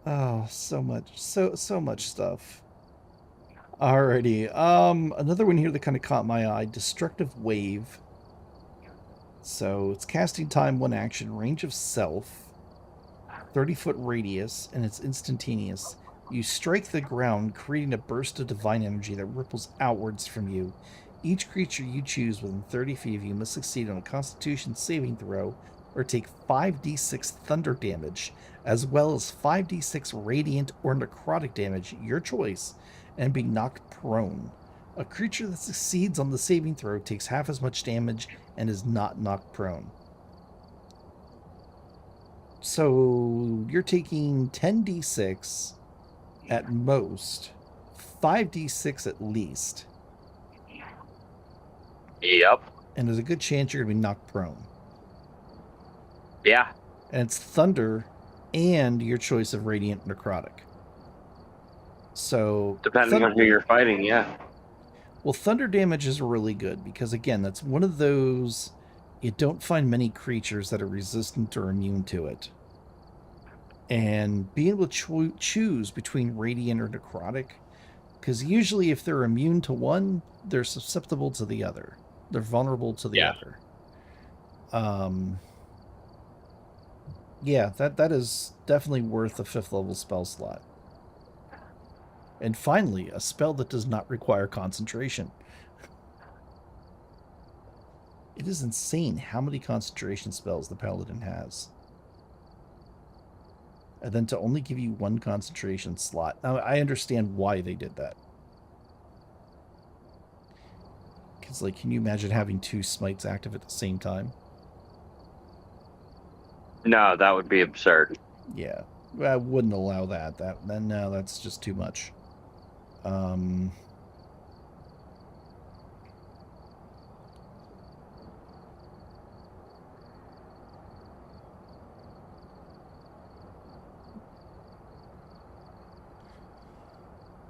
Oh, so much. So much stuff. Alrighty. Another one here that kind of caught my eye. Destructive Wave. So it's casting time, 1 action, range of self, 30-foot radius, and it's instantaneous. You strike the ground, creating a burst of divine energy that ripples outwards from you. Each creature you choose within 30 feet of you must succeed on a Constitution saving throw or take 5d6 thunder damage, as well as 5d6 radiant or necrotic damage, your choice, and be knocked prone. A creature that succeeds on the saving throw takes half as much damage and is not knocked prone. So you're taking 10d6 at most, 5d6 at least. Yep. And there's a good chance you're going to be knocked prone. Yeah. And it's thunder and your choice of radiant necrotic. So Depending on who you're fighting, yeah. Well, thunder damage is really good because, again, that's one of those, you don't find many creatures that are resistant or immune to it. And being able to choose between radiant or necrotic, because usually if they're immune to one, they're susceptible to the other. They're vulnerable to the other. Yeah, that is definitely worth a 5th level spell slot. And finally, a spell that does not require concentration. It is insane how many concentration spells the Paladin has. And then to only give you one concentration slot. Now, I understand why they did that. Because, like, can you imagine having 2 smites active at the same time? No, that would be absurd. Yeah. I wouldn't allow that. No, that's just too much.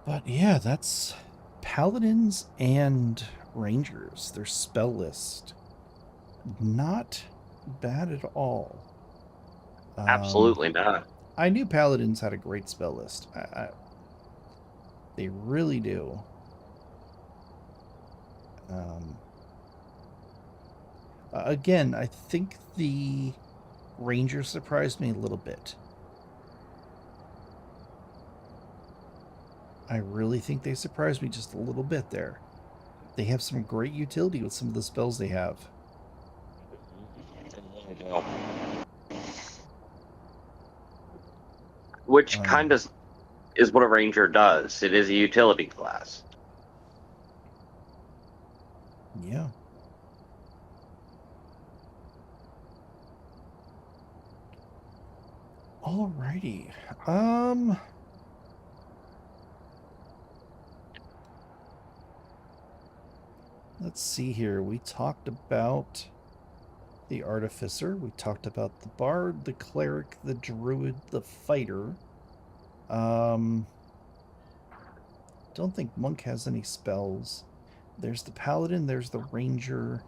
But yeah, that's Paladins and Rangers. Their spell list. Not bad at all. Absolutely not. I knew Paladins had a great spell list. They really do. Again, I think the Rangers surprised me a little bit. I really think they surprised me just a little bit there. They have some great utility with some of the spells they have. Which kind of is what a ranger does. It is a utility class. Yeah. Alrighty. Let's see here. We talked about the Artificer. We talked about the Bard, the Cleric, the Druid, the Fighter. Don't think Monk has any spells. There's the Paladin, there's the Ranger.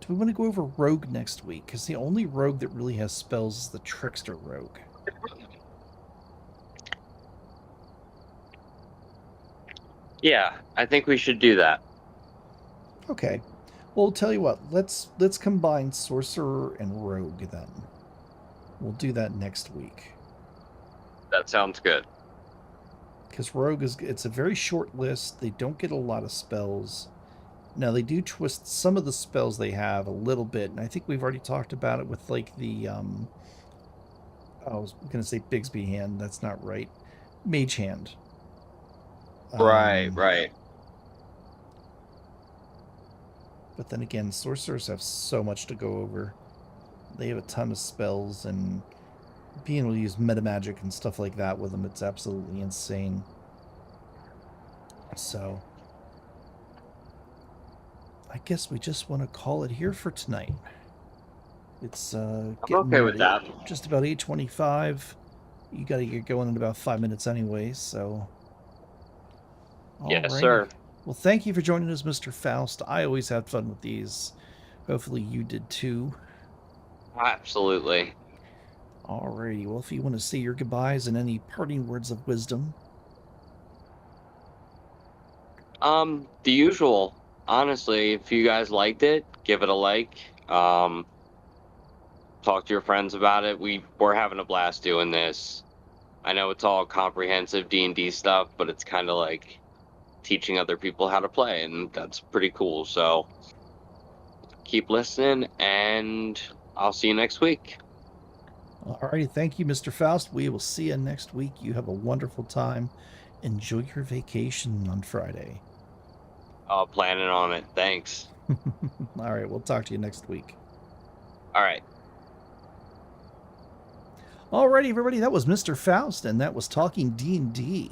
Do we want to go over Rogue next week? Because the only Rogue that really has spells is the Trickster Rogue. Yeah, I think we should do that. Okay. Well, I'll tell you what. Let's combine Sorcerer and Rogue then. We'll do that next week. That sounds good. Because Rogue it's a very short list. They don't get a lot of spells. Now, they do twist some of the spells they have a little bit, and I think we've already talked about it with, like, the, I was going to say Bigsby hand. That's not right. Mage hand. Right. But then again, sorcerers have so much to go over. They have a ton of spells, and being able to use meta magic and stuff like that with them, it's absolutely insane. So I guess we just want to call it here for tonight. It's I'm okay with that. Just about 8:25. You got to get going in about 5 minutes anyway, so. Yes, sir. Well, thank you for joining us, Mr. Faust. I always had fun with these. Hopefully you did too. Absolutely. Alrighty. Well, if you want to say your goodbyes and any parting words of wisdom. The usual. Honestly, if you guys liked it, give it a like. Talk to your friends about it. We're having a blast doing this. I know it's all comprehensive D&D stuff, but it's kind of like teaching other people how to play, and that's pretty cool. So keep listening, and I'll see you next week. Alrighty. Thank you, Mr. Faust. We will see you next week. You have a wonderful time. Enjoy your vacation on Friday. Planning on it. Thanks. All right. We'll talk to you next week. All right. Alrighty, everybody. That was Mr. Faust, and that was Talking D&D.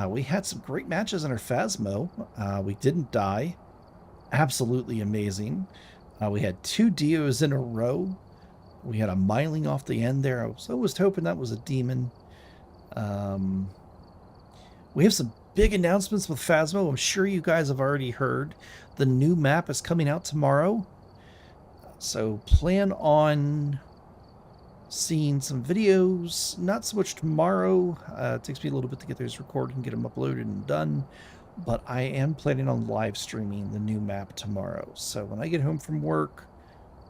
We had some great matches in our Phasmo. We didn't die. Absolutely amazing. We had 2 Dios in a row. We had a Myling off the end there. I was almost hoping that was a demon. We have some big announcements with Phasmo. I'm sure you guys have already heard. The new map is coming out tomorrow. So plan on seeing some videos. Not so much tomorrow. It takes me a little bit to get those recorded and get them uploaded and done. But I am planning on live streaming the new map tomorrow. So when I get home from work,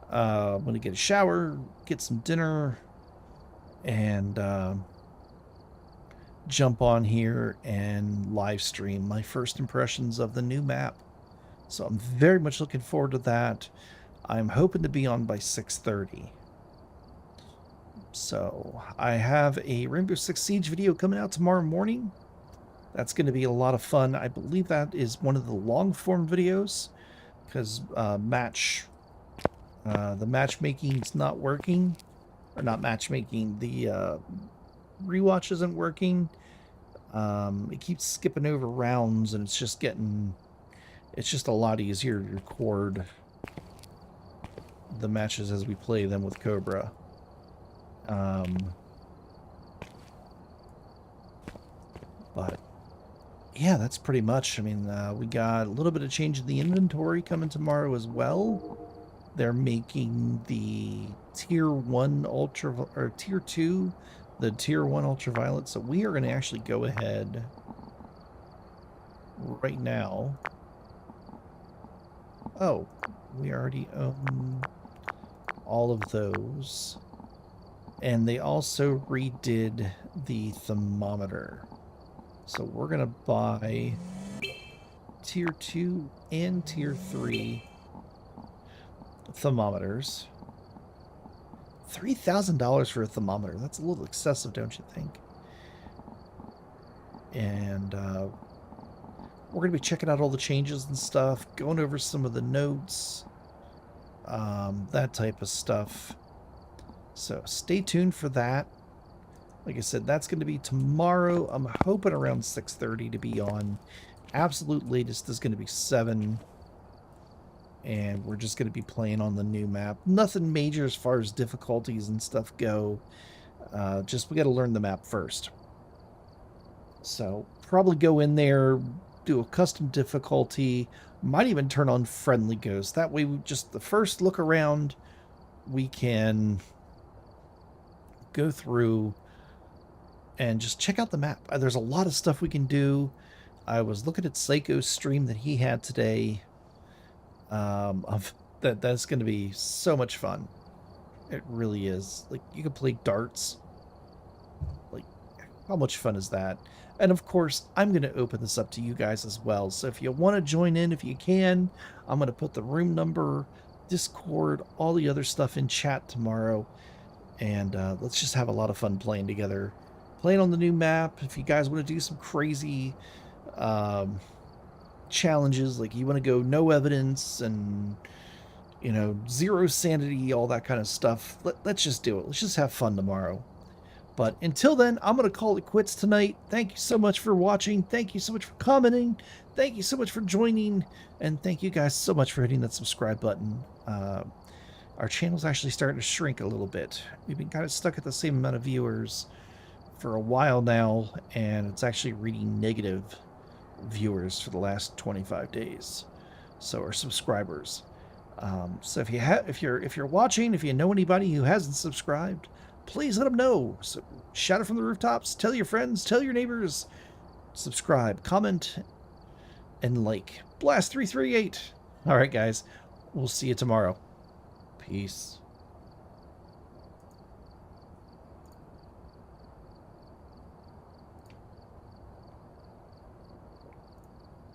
I'm going to get a shower, get some dinner, and jump on here and live stream my first impressions of the new map. So I'm very much looking forward to that. I'm hoping to be on by 6:30. So I have a Rainbow Six Siege video coming out tomorrow morning. That's going to be a lot of fun. I believe that is one of the long form videos because the matchmaking's not working, or not matchmaking. The rewatch isn't working. It keeps skipping over rounds, and it's just a lot easier to record the matches as we play them with Cobra. But yeah, that's pretty much. I mean, we got a little bit of change in the inventory coming tomorrow as well. They're making the tier 1 ultra, or tier 2, the tier 1 ultraviolet. So we are going to actually go ahead right now. Oh, we already own all of those. And they also redid the thermometer. So we're going to buy tier 2 and tier 3 thermometers. $3,000 for a thermometer. That's a little excessive, don't you think? And we're going to be checking out all the changes and stuff, going over some of the notes, that type of stuff. So stay tuned for that. Like I said, that's going to be tomorrow. I'm hoping around 6:30 to be on. Absolute latest is going to be 7. And we're just going to be playing on the new map. Nothing major as far as difficulties and stuff go. Just we got to learn the map first. So probably go in there, do a custom difficulty. Might even turn on friendly ghost. That way, we just the first look around, we can go through and just check out the map. There's a lot of stuff we can do. I was looking at Psycho's stream that he had today. That's going to be so much fun. It really is. Like, you can play darts. Like, how much fun is that? And of course, I'm going to open this up to you guys as well. So if you want to join in, if you can, I'm going to put the room number, Discord, all the other stuff in chat tomorrow. And let's just have a lot of fun playing together. Playing on the new map. If you guys want to do some crazy challenges, like you want to go no evidence and, you know, 0 sanity, all that kind of stuff, let's just do it. Let's just have fun tomorrow. But until then, I'm going to call it quits tonight. Thank you so much for watching. Thank you so much for commenting. Thank you so much for joining. And thank you guys so much for hitting that subscribe button. Our channel's actually starting to shrink a little bit. We've been kind of stuck at the same amount of viewers for a while now, and it's actually reading negative viewers for the last 25 days. So our subscribers. So if you're watching, if you know anybody who hasn't subscribed, please let them know. So shout it from the rooftops. Tell your friends. Tell your neighbors. Subscribe, comment, and like. Blast 338. All right, guys. We'll see you tomorrow. Peace.